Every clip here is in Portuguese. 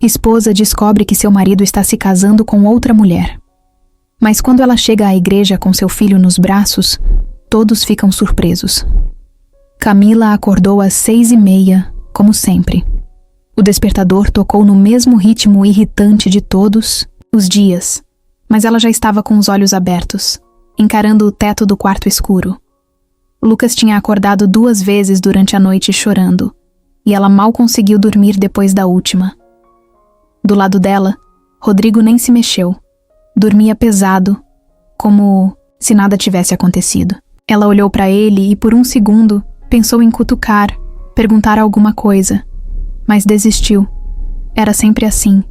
Esposa descobre que seu marido está se casando com outra mulher. Mas quando ela chega à igreja com seu filho nos braços, todos ficam surpresos. Camila acordou às 6h30, como sempre. O despertador tocou no mesmo ritmo irritante de todos os dias, mas ela já estava com os olhos abertos, encarando o teto do quarto escuro. Lucas tinha acordado 2 vezes durante a noite chorando, e ela mal conseguiu dormir depois da última. Do lado dela, Rodrigo nem se mexeu. Dormia pesado, como se nada tivesse acontecido. Ela olhou para ele e por um segundo pensou em cutucar, perguntar alguma coisa, mas desistiu. Era sempre assim.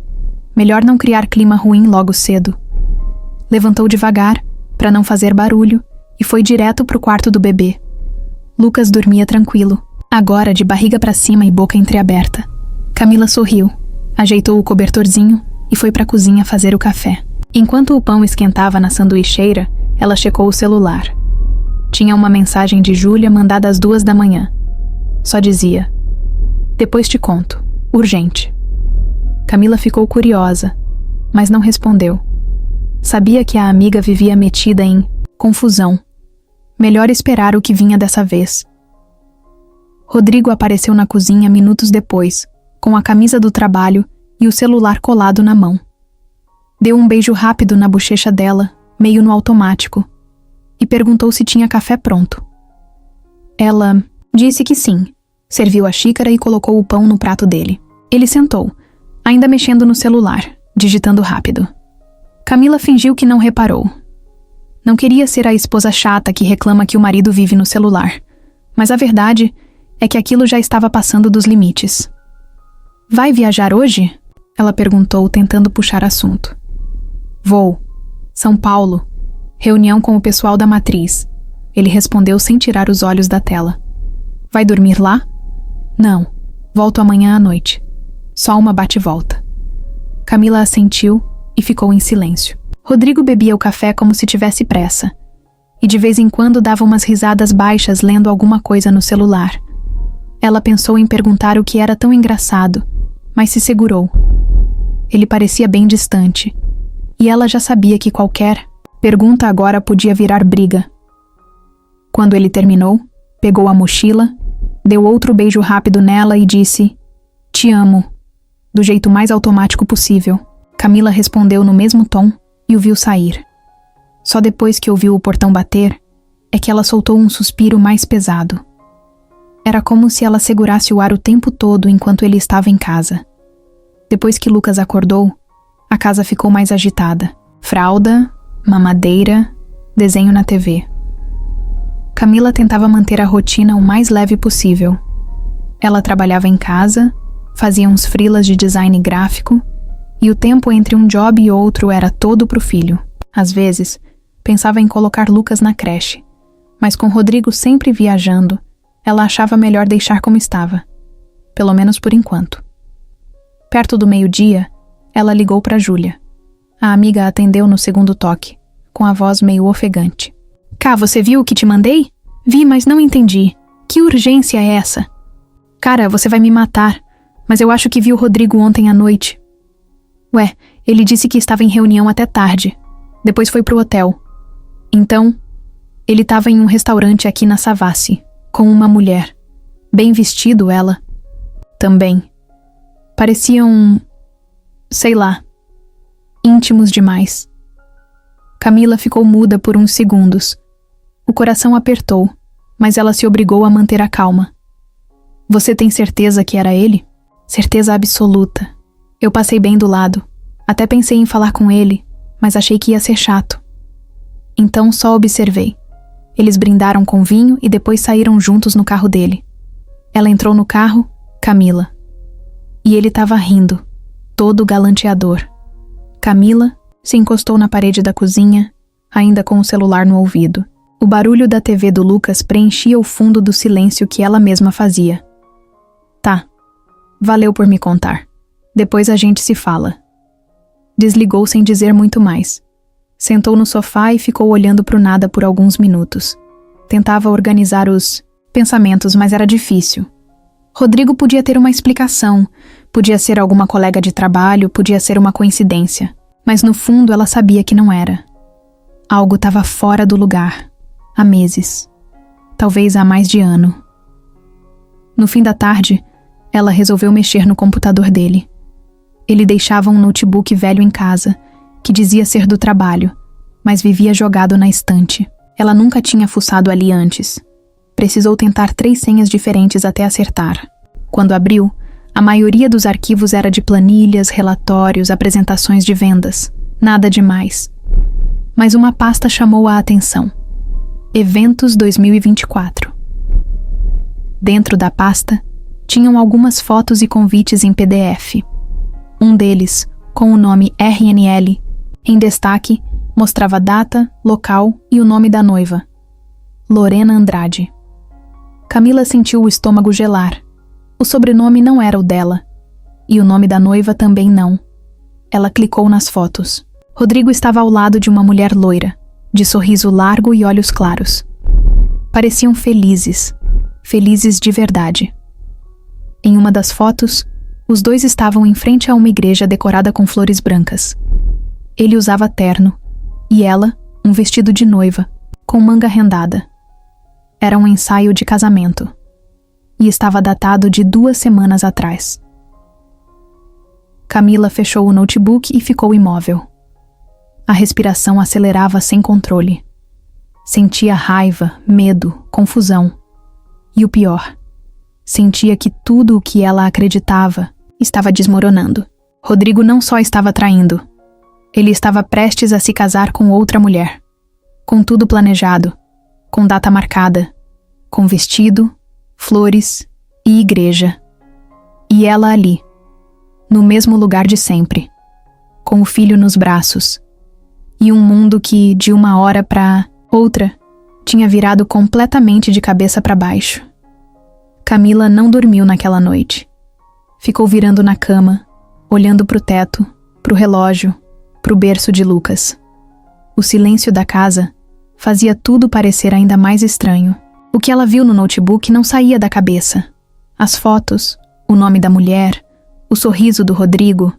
Melhor não criar clima ruim logo cedo. Levantou devagar, para não fazer barulho, e foi direto pro quarto do bebê. Lucas dormia tranquilo, agora de barriga para cima e boca entreaberta. Camila sorriu, ajeitou o cobertorzinho e foi para a cozinha fazer o café. Enquanto o pão esquentava na sanduicheira, ela checou o celular. Tinha uma mensagem de Júlia mandada às 2 da manhã. Só dizia: "Depois te conto. Urgente." Camila ficou curiosa, mas não respondeu. Sabia que a amiga vivia metida em confusão. Melhor esperar o que vinha dessa vez. Rodrigo apareceu na cozinha minutos depois, com a camisa do trabalho e o celular colado na mão. Deu um beijo rápido na bochecha dela, meio no automático, e perguntou se tinha café pronto. Ela disse que sim, serviu a xícara e colocou o pão no prato dele. Ele sentou, ainda mexendo no celular, digitando rápido. Camila fingiu que não reparou. Não queria ser a esposa chata que reclama que o marido vive no celular, mas a verdade é que aquilo já estava passando dos limites. "Vai viajar hoje?" ela perguntou, tentando puxar assunto. "Vou. São Paulo. Reunião com o pessoal da matriz." Ele respondeu sem tirar os olhos da tela. "Vai dormir lá?" "Não. Volto amanhã à noite. Só uma bate-volta." Camila assentiu e ficou em silêncio. Rodrigo bebia o café como se tivesse pressa, e de vez em quando dava umas risadas baixas lendo alguma coisa no celular. Ela pensou em perguntar o que era tão engraçado, mas se segurou. Ele parecia bem distante, e ela já sabia que qualquer pergunta agora podia virar briga. Quando ele terminou, pegou a mochila, deu outro beijo rápido nela e disse: "Te amo", do jeito mais automático possível. Camila respondeu no mesmo tom e o viu sair. Só depois que ouviu o portão bater, é que ela soltou um suspiro mais pesado. Era como se ela segurasse o ar o tempo todo enquanto ele estava em casa. Depois que Lucas acordou, a casa ficou mais agitada. Fralda, mamadeira, desenho na TV. Camila tentava manter a rotina o mais leve possível. Ela trabalhava em casa, fazia uns freelas de design gráfico, e o tempo entre um job e outro era todo pro filho. Às vezes, pensava em colocar Lucas na creche, mas com Rodrigo sempre viajando, ela achava melhor deixar como estava, pelo menos por enquanto. Perto do meio-dia, ela ligou para Júlia. A amiga atendeu no segundo toque, com a voz meio ofegante. "Cá, você viu o que te mandei?" "Vi, mas não entendi. Que urgência é essa?" "Cara, você vai me matar, mas eu acho que vi o Rodrigo ontem à noite." "Ué, ele disse que estava em reunião até tarde. Depois foi pro hotel." "Então, ele estava em um restaurante aqui na Savassi, com uma mulher. Bem vestido, ela. Também. Pareciam, sei lá, íntimos demais." Camila ficou muda por uns segundos. O coração apertou, mas ela se obrigou a manter a calma. "Você tem certeza que era ele?" "Certeza absoluta. Eu passei bem do lado. Até pensei em falar com ele, mas achei que ia ser chato. Então só observei. Eles brindaram com vinho e depois saíram juntos no carro dele. Ela entrou no carro, Camila. E ele estava rindo, todo galanteador. Camila se encostou na parede da cozinha, ainda com o celular no ouvido. O barulho da TV do Lucas preenchia o fundo do silêncio que ela mesma fazia. "Tá. Valeu por me contar. Depois a gente se fala." Desligou sem dizer muito mais. Sentou no sofá e ficou olhando pro nada por alguns minutos. Tentava organizar os pensamentos, mas era difícil. Rodrigo podia ter uma explicação, Podia ser alguma colega de trabalho, podia ser uma coincidência, mas no fundo ela sabia que não era. Algo estava fora do lugar, há meses, talvez há mais de ano. No fim da tarde, ela resolveu mexer no computador dele. Ele deixava um notebook velho em casa, que dizia ser do trabalho, mas vivia jogado na estante. Ela nunca tinha fuçado ali antes. Precisou tentar 3 senhas diferentes até acertar. Quando abriu, a maioria dos arquivos era de planilhas, relatórios, apresentações de vendas. Nada demais. Mas uma pasta chamou a atenção. Eventos 2024. Dentro da pasta, tinham algumas fotos e convites em PDF. Um deles, com o nome RNL, em destaque, mostrava data, local e o nome da noiva. Lorena Andrade. Camila sentiu o estômago gelar. O sobrenome não era o dela. E o nome da noiva também não. Ela clicou nas fotos. Rodrigo estava ao lado de uma mulher loira, de sorriso largo e olhos claros. Pareciam felizes. Felizes de verdade. Em uma das fotos, os dois estavam em frente a uma igreja decorada com flores brancas. Ele usava terno, e ela, um vestido de noiva, com manga rendada. Era um ensaio de casamento, e estava datado de 2 semanas atrás. Camila fechou o notebook e ficou imóvel. A respiração acelerava sem controle. Sentia raiva, medo, confusão. E o pior, sentia que tudo o que ela acreditava estava desmoronando. Rodrigo não só estava traindo, ele estava prestes a se casar com outra mulher. Com tudo planejado, com data marcada, com vestido, flores e igreja. E ela ali, no mesmo lugar de sempre, com o filho nos braços. E um mundo que, de uma hora para outra, tinha virado completamente de cabeça para baixo. Camila não dormiu naquela noite. Ficou virando na cama, olhando pro teto, pro relógio, pro berço de Lucas. O silêncio da casa fazia tudo parecer ainda mais estranho. O que ela viu no notebook não saía da cabeça. As fotos, o nome da mulher, o sorriso do Rodrigo.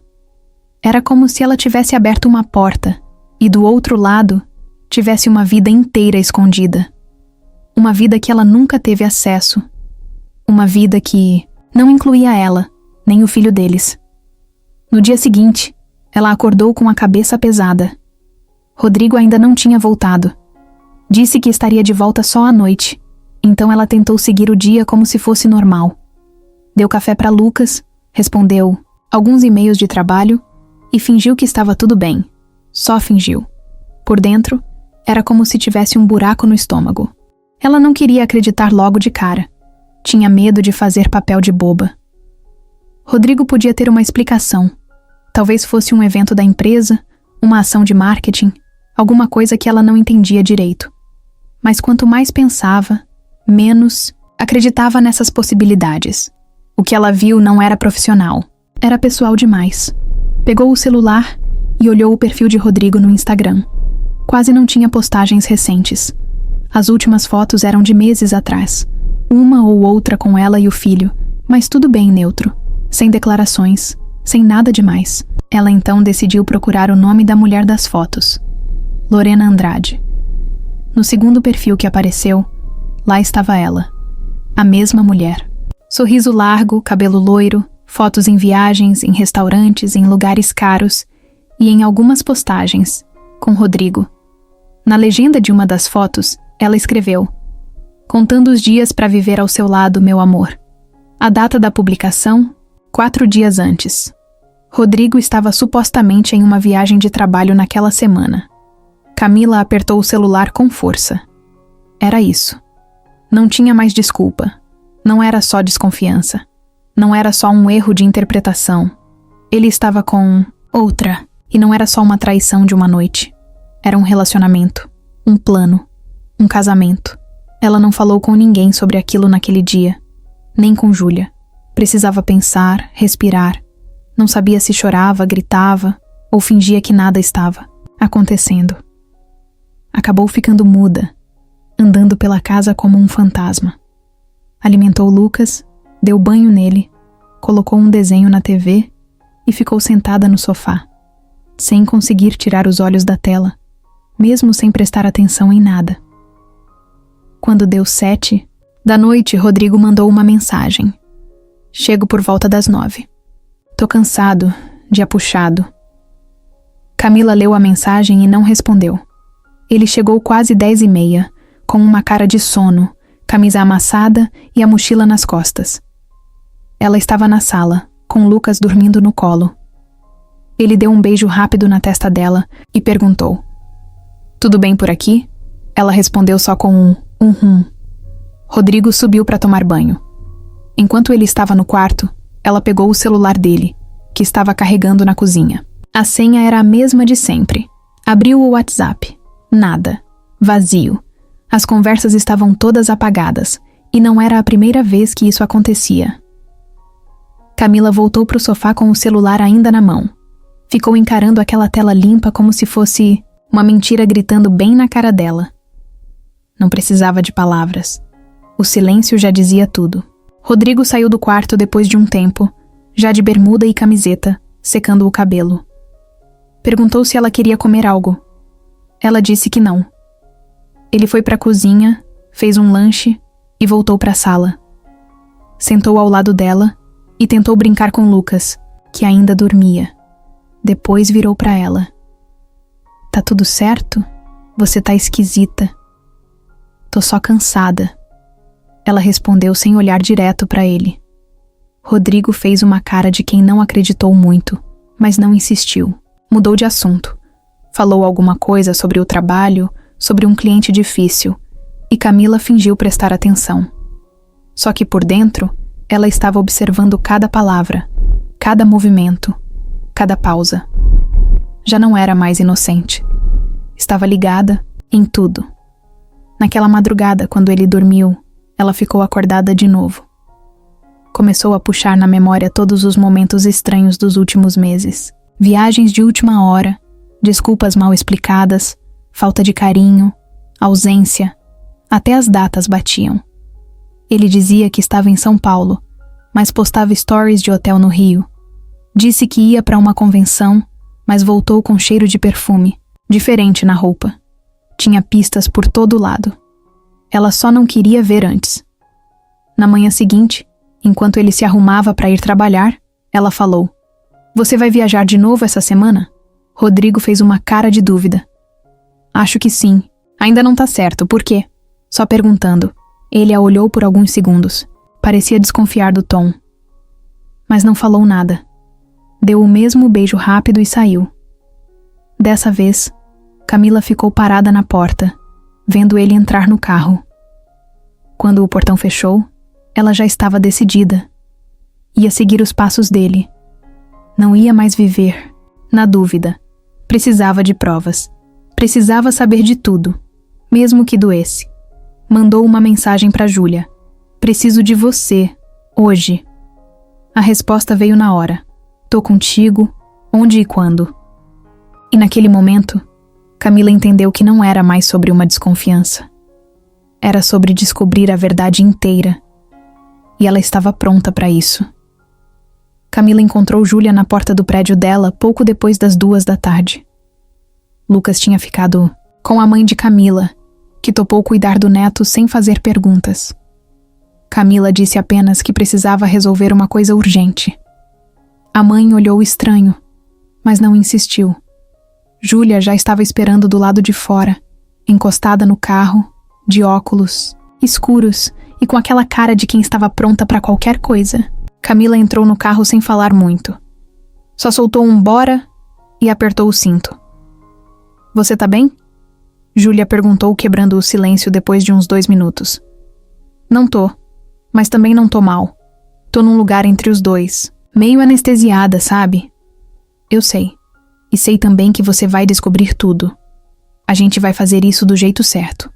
Era como se ela tivesse aberto uma porta e do outro lado tivesse uma vida inteira escondida. Uma vida que ela nunca teve acesso. Uma vida que não incluía ela, nem o filho deles. No dia seguinte, ela acordou com a cabeça pesada. Rodrigo ainda não tinha voltado. Disse que estaria de volta só à noite, então ela tentou seguir o dia como se fosse normal. Deu café para Lucas, respondeu alguns e-mails de trabalho e fingiu que estava tudo bem. Só fingiu. Por dentro, era como se tivesse um buraco no estômago. Ela não queria acreditar logo de cara. Tinha medo de fazer papel de boba. Rodrigo podia ter uma explicação. Talvez fosse um evento da empresa, uma ação de marketing, alguma coisa que ela não entendia direito. Mas quanto mais pensava, menos acreditava nessas possibilidades. O que ela viu não era profissional. Era pessoal demais. Pegou o celular e olhou o perfil de Rodrigo no Instagram. Quase não tinha postagens recentes. As últimas fotos eram de meses atrás. Uma ou outra com ela e o filho, mas tudo bem neutro. Sem declarações, sem nada demais. Ela então decidiu procurar o nome da mulher das fotos. Lorena Andrade. No segundo perfil que apareceu, lá estava ela. A mesma mulher. Sorriso largo, cabelo loiro, fotos em viagens, em restaurantes, em lugares caros e em algumas postagens, com Rodrigo. Na legenda de uma das fotos, ela escreveu: "Contando os dias para viver ao seu lado, meu amor." A data da publicação, 4 dias antes. Rodrigo estava supostamente em uma viagem de trabalho naquela semana. Camila apertou o celular com força. Era isso. Não tinha mais desculpa. Não era só desconfiança. Não era só um erro de interpretação. Ele estava com outra, e não era só uma traição de uma noite. Era um relacionamento, um plano, um casamento. Ela não falou com ninguém sobre aquilo naquele dia, nem com Júlia. Precisava pensar, respirar. Não sabia se chorava, gritava ou fingia que nada estava acontecendo. Acabou ficando muda, andando pela casa como um fantasma. Alimentou Lucas, deu banho nele, colocou um desenho na TV e ficou sentada no sofá, sem conseguir tirar os olhos da tela, mesmo sem prestar atenção em nada. Quando deu 7 da noite, Rodrigo mandou uma mensagem. Chego por volta das 9. Tô cansado, dia puxado. Camila leu a mensagem e não respondeu. Ele chegou quase 10h30, com uma cara de sono, camisa amassada e a mochila nas costas. Ela estava na sala, com Lucas dormindo no colo. Ele deu um beijo rápido na testa dela e perguntou: "Tudo bem por aqui?" Ela respondeu só com um uhum. Rodrigo subiu para tomar banho. Enquanto ele estava no quarto, ela pegou o celular dele, que estava carregando na cozinha. A senha era a mesma de sempre. Abriu o WhatsApp. Nada. Vazio. As conversas estavam todas apagadas, e não era a primeira vez que isso acontecia. Camila voltou para o sofá com o celular ainda na mão. Ficou encarando aquela tela limpa como se fosse uma mentira gritando bem na cara dela. Não precisava de palavras. O silêncio já dizia tudo. Rodrigo saiu do quarto depois de um tempo, já de bermuda e camiseta, secando o cabelo. Perguntou se ela queria comer algo. Ela disse que não. Ele foi para a cozinha, fez um lanche e voltou para a sala. Sentou ao lado dela e tentou brincar com Lucas, que ainda dormia. Depois virou para ela. "Tá tudo certo? Você tá esquisita." "Tô só cansada." Ela respondeu sem olhar direto para ele. Rodrigo fez uma cara de quem não acreditou muito, mas não insistiu. Mudou de assunto. Falou alguma coisa sobre o trabalho, sobre um cliente difícil, e Camila fingiu prestar atenção. Só que por dentro, ela estava observando cada palavra, cada movimento, cada pausa. Já não era mais inocente. Estava ligada em tudo. Naquela madrugada, quando ele dormiu, ela ficou acordada de novo. Começou a puxar na memória todos os momentos estranhos dos últimos meses. Viagens de última hora, desculpas mal explicadas, falta de carinho, ausência, até as datas batiam. Ele dizia que estava em São Paulo, mas postava stories de hotel no Rio. Disse que ia para uma convenção, mas voltou com cheiro de perfume, diferente na roupa. Tinha pistas por todo lado. Ela só não queria ver antes. Na manhã seguinte, enquanto ele se arrumava para ir trabalhar, ela falou: "Você vai viajar de novo essa semana?" Rodrigo fez uma cara de dúvida. "Acho que sim. Ainda não tá certo. Por quê?" Só perguntando. Ele a olhou por alguns segundos. Parecia desconfiar do tom. Mas não falou nada. Deu o mesmo beijo rápido e saiu. Dessa vez, Camila ficou parada na porta, vendo ele entrar no carro. Quando o portão fechou, ela já estava decidida. Ia seguir os passos dele. Não ia mais viver, na dúvida. Precisava de provas. Precisava saber de tudo, mesmo que doesse. Mandou uma mensagem para Júlia. "Preciso de você, hoje." A resposta veio na hora. "Tô contigo, onde e quando." E naquele momento, Camila entendeu que não era mais sobre uma desconfiança. Era sobre descobrir a verdade inteira. E ela estava pronta para isso. Camila encontrou Júlia na porta do prédio dela pouco depois das 2 da tarde. Lucas tinha ficado com a mãe de Camila, que topou cuidar do neto sem fazer perguntas. Camila disse apenas que precisava resolver uma coisa urgente. A mãe olhou estranho, mas não insistiu. Júlia já estava esperando do lado de fora, encostada no carro, de óculos, escuros e com aquela cara de quem estava pronta para qualquer coisa. Camila entrou no carro sem falar muito. Só soltou um "bora" e apertou o cinto. "Você tá bem?" Júlia perguntou, quebrando o silêncio depois de uns 2 minutos. "Não tô, mas também não tô mal. Tô num lugar entre os dois, meio anestesiada, sabe?" "Eu sei. E sei também que você vai descobrir tudo. A gente vai fazer isso do jeito certo."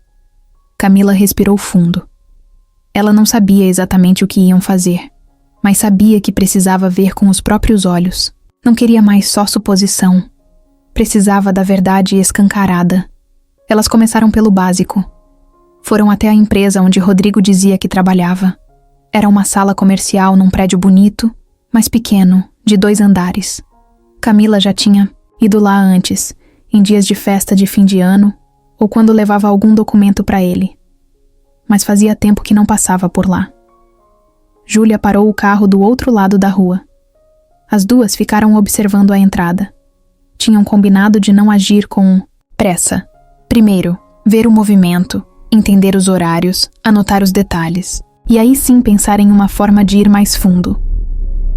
Camila respirou fundo. Ela não sabia exatamente o que iam fazer, mas sabia que precisava ver com os próprios olhos. Não queria mais só suposição. Precisava da verdade escancarada. Elas começaram pelo básico. Foram até a empresa onde Rodrigo dizia que trabalhava. Era uma sala comercial num prédio bonito, mas pequeno, de 2 andares. Camila já tinha ido lá antes, em dias de festa de fim de ano, ou quando levava algum documento para ele. Mas fazia tempo que não passava por lá. Júlia parou o carro do outro lado da rua. As duas ficaram observando a entrada. Tinham combinado de não agir com pressa. Primeiro, ver o movimento, entender os horários, anotar os detalhes, e aí sim pensar em uma forma de ir mais fundo.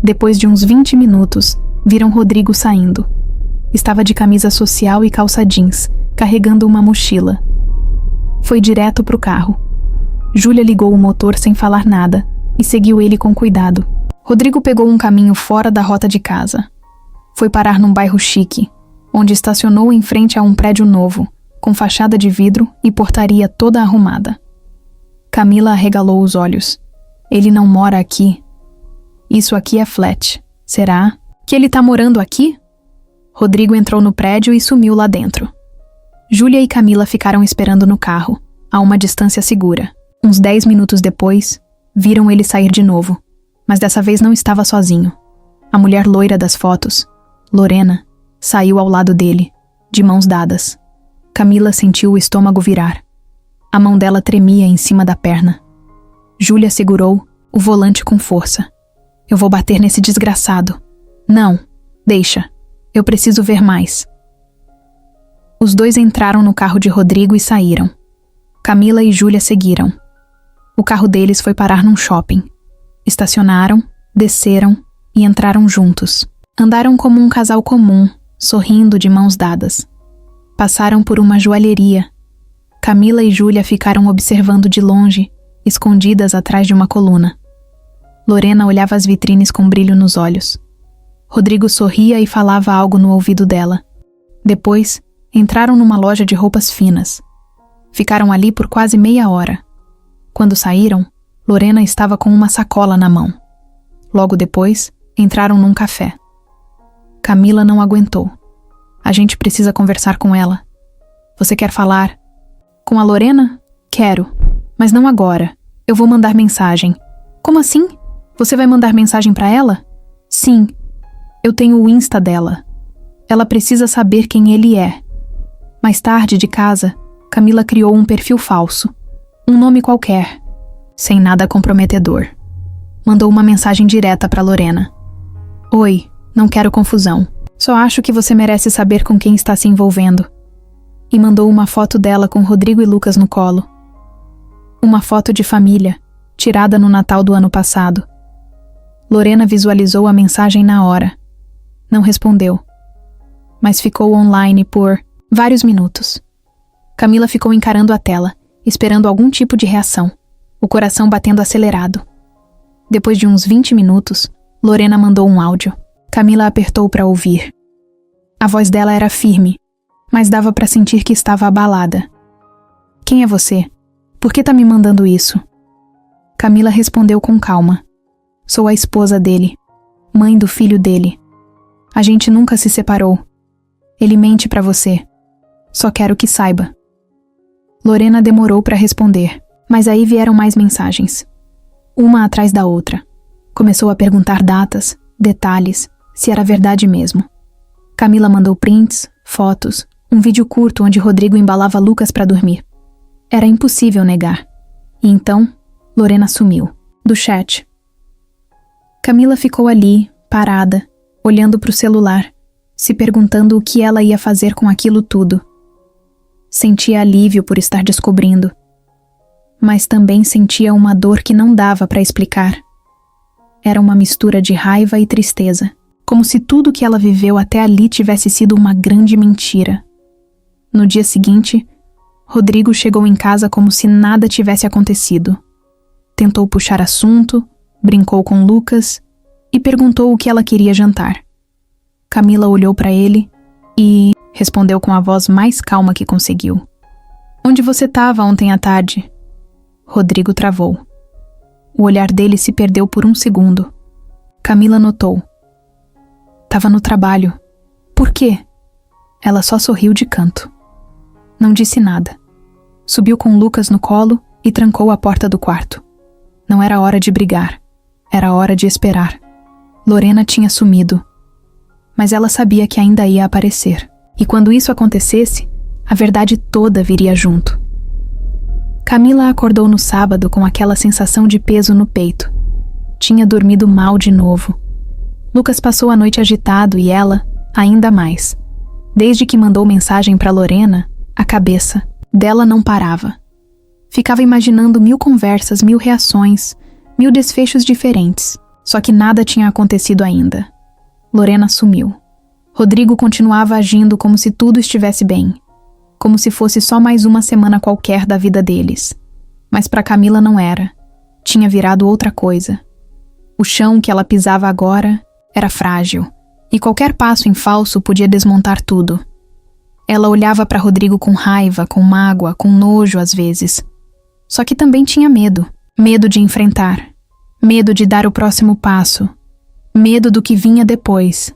Depois de uns 20 minutos, viram Rodrigo saindo. Estava de camisa social e calça jeans, carregando uma mochila. Foi direto pro carro. Júlia ligou o motor sem falar nada e seguiu ele com cuidado. Rodrigo pegou um caminho fora da rota de casa. Foi parar num bairro chique, onde estacionou em frente a um prédio novo, com fachada de vidro e portaria toda arrumada. Camila arregalou os olhos. Ele não mora aqui. Isso aqui é flat. Será que ele tá morando aqui? Rodrigo entrou no prédio e sumiu lá dentro. Júlia e Camila ficaram esperando no carro, a uma distância segura. Uns 10 minutos depois, viram ele sair de novo, mas dessa vez não estava sozinho. A mulher loira das fotos, Lorena, saiu ao lado dele, de mãos dadas. Camila sentiu o estômago virar. A mão dela tremia em cima da perna. Júlia segurou o volante com força. Eu vou bater nesse desgraçado. Não, deixa. Eu preciso ver mais. Os dois entraram no carro de Rodrigo e saíram. Camila e Júlia seguiram. O carro deles foi parar num shopping. Estacionaram, desceram e entraram juntos. Andaram como um casal comum, sorrindo de mãos dadas. Passaram por uma joalheria. Camila e Júlia ficaram observando de longe, escondidas atrás de uma coluna. Lorena olhava as vitrines com brilho nos olhos. Rodrigo sorria e falava algo no ouvido dela. Depois, entraram numa loja de roupas finas. Ficaram ali por quase meia hora. Quando saíram, Lorena estava com uma sacola na mão. Logo depois, entraram num café. Camila não aguentou. A gente precisa conversar com ela. Você quer falar? Com a Lorena? Quero. Mas não agora. Eu vou mandar mensagem. Como assim? Você vai mandar mensagem para ela? Sim. Eu tenho o Insta dela. Ela precisa saber quem ele é. Mais tarde, de casa, Camila criou um perfil falso. Um nome qualquer. Sem nada comprometedor. Mandou uma mensagem direta para Lorena. Oi, não quero confusão. Só acho que você merece saber com quem está se envolvendo. E mandou uma foto dela com Rodrigo e Lucas no colo. Uma foto de família, tirada no Natal do ano passado. Lorena visualizou a mensagem na hora. Não respondeu, mas ficou online por vários minutos. Camila ficou encarando a tela, esperando algum tipo de reação, o coração batendo acelerado. Depois de uns 20 minutos, Lorena mandou um áudio. Camila apertou para ouvir. A voz dela era firme, mas dava para sentir que estava abalada. Quem é você? Por que tá me mandando isso? Camila respondeu com calma. Sou a esposa dele, mãe do filho dele. A gente nunca se separou. Ele mente pra você. Só quero que saiba. Lorena demorou pra responder, mas aí vieram mais mensagens. Uma atrás da outra. Começou a perguntar datas, detalhes, se era verdade mesmo. Camila mandou prints, fotos, um vídeo curto onde Rodrigo embalava Lucas pra dormir. Era impossível negar. E então, Lorena sumiu. Do chat. Camila ficou ali, parada, olhando pro celular, se perguntando o que ela ia fazer com aquilo tudo. Sentia alívio por estar descobrindo, mas também sentia uma dor que não dava para explicar. Era uma mistura de raiva e tristeza, como se tudo que ela viveu até ali tivesse sido uma grande mentira. No dia seguinte, Rodrigo chegou em casa como se nada tivesse acontecido. Tentou puxar assunto, brincou com Lucas e perguntou o que ela queria jantar. Camila olhou para ele e respondeu com a voz mais calma que conseguiu. Onde você estava ontem à tarde? Rodrigo travou. O olhar dele se perdeu por um segundo. Camila notou. Tava no trabalho. Por quê? Ela só sorriu de canto. Não disse nada. Subiu com Lucas no colo e trancou a porta do quarto. Não era hora de brigar. Era hora de esperar. Lorena tinha sumido. Mas ela sabia que ainda ia aparecer. E quando isso acontecesse, a verdade toda viria junto. Camila acordou no sábado com aquela sensação de peso no peito. Tinha dormido mal de novo. Lucas passou a noite agitado e ela, ainda mais. Desde que mandou mensagem para Lorena, a cabeça dela não parava. Ficava imaginando 1000 conversas, 1000 reações, 1000 desfechos diferentes. Só que nada tinha acontecido ainda. Lorena sumiu. Rodrigo continuava agindo como se tudo estivesse bem. Como se fosse só mais uma semana qualquer da vida deles. Mas para Camila não era. Tinha virado outra coisa. O chão que ela pisava agora era frágil. E qualquer passo em falso podia desmontar tudo. Ela olhava para Rodrigo com raiva, com mágoa, com nojo às vezes. Só que também tinha medo. Medo de enfrentar. Medo de dar o próximo passo. Medo do que vinha depois.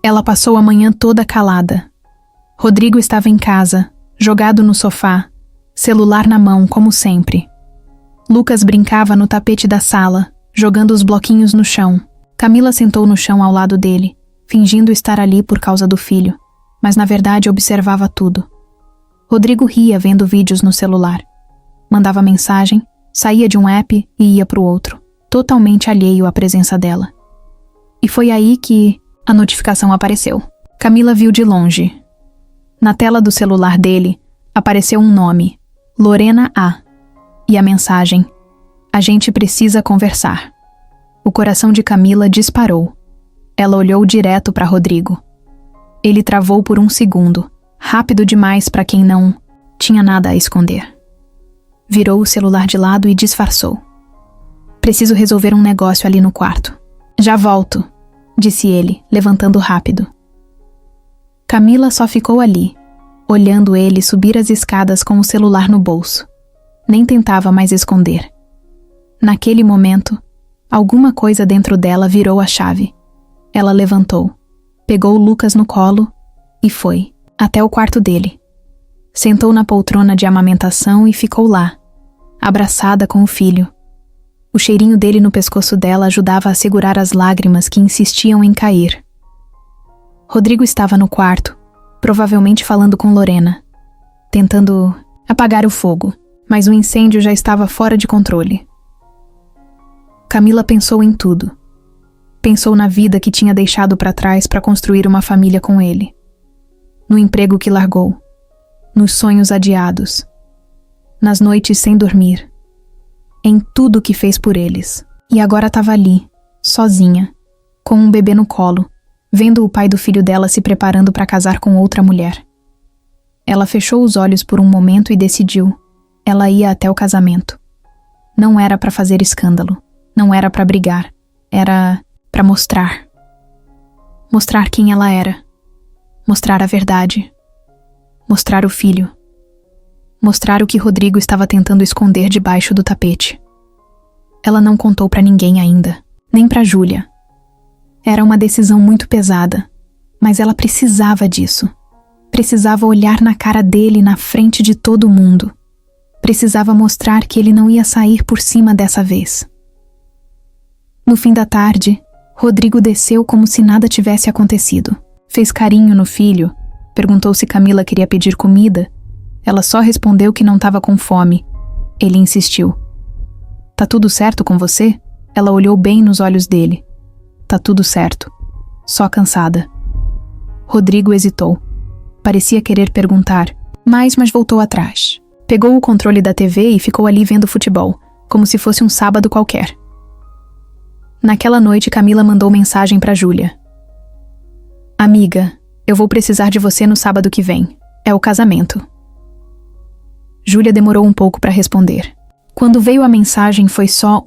Ela passou a manhã toda calada. Rodrigo estava em casa, jogado no sofá, celular na mão, como sempre. Lucas brincava no tapete da sala, jogando os bloquinhos no chão. Camila sentou no chão ao lado dele, fingindo estar ali por causa do filho, mas na verdade observava tudo. Rodrigo ria vendo vídeos no celular. Mandava mensagem, saía de um app e ia para o outro, totalmente alheio à presença dela. E foi aí que a notificação apareceu. Camila viu de longe. Na tela do celular dele, apareceu um nome, Lorena A. E a mensagem, a gente precisa conversar. O coração de Camila disparou. Ela olhou direto para Rodrigo. Ele travou por um segundo, rápido demais para quem não tinha nada a esconder. Virou o celular de lado e disfarçou. Preciso resolver um negócio ali no quarto. Já volto, disse ele, levantando rápido. Camila só ficou ali, olhando ele subir as escadas com o celular no bolso. Nem tentava mais esconder. Naquele momento, alguma coisa dentro dela virou a chave. Ela levantou, pegou Lucas no colo e foi até o quarto dele. Sentou na poltrona de amamentação e ficou lá, abraçada com o filho. O cheirinho dele no pescoço dela ajudava a segurar as lágrimas que insistiam em cair. Rodrigo estava no quarto, provavelmente falando com Lorena, tentando apagar o fogo, mas o incêndio já estava fora de controle. Camila pensou em tudo. Pensou na vida que tinha deixado para trás para construir uma família com ele. No emprego que largou. Nos sonhos adiados. Nas noites sem dormir. Em tudo que fez por eles. E agora estava ali, sozinha, com um bebê no colo, vendo o pai do filho dela se preparando para casar com outra mulher. Ela fechou os olhos por um momento e decidiu. Ela ia até o casamento. Não era para fazer escândalo. Não era para brigar. Era para mostrar. Mostrar quem ela era. Mostrar a verdade. Mostrar o filho. Mostrar o que Rodrigo estava tentando esconder debaixo do tapete. Ela não contou para ninguém ainda, nem para Júlia. Era uma decisão muito pesada, mas ela precisava disso. Precisava olhar na cara dele na frente de todo mundo. Precisava mostrar que ele não ia sair por cima dessa vez. No fim da tarde, Rodrigo desceu como se nada tivesse acontecido. Fez carinho no filho, perguntou se Camila queria pedir comida. Ela só respondeu que não estava com fome. Ele insistiu. Tá tudo certo com você? Ela olhou bem nos olhos dele. Tá tudo certo. Só cansada. Rodrigo hesitou. Parecia querer perguntar, mas voltou atrás. Pegou o controle da TV e ficou ali vendo futebol, como se fosse um sábado qualquer. Naquela noite, Camila mandou mensagem para Júlia. Amiga, eu vou precisar de você no sábado que vem. É o casamento. Júlia demorou um pouco para responder. Quando veio a mensagem foi só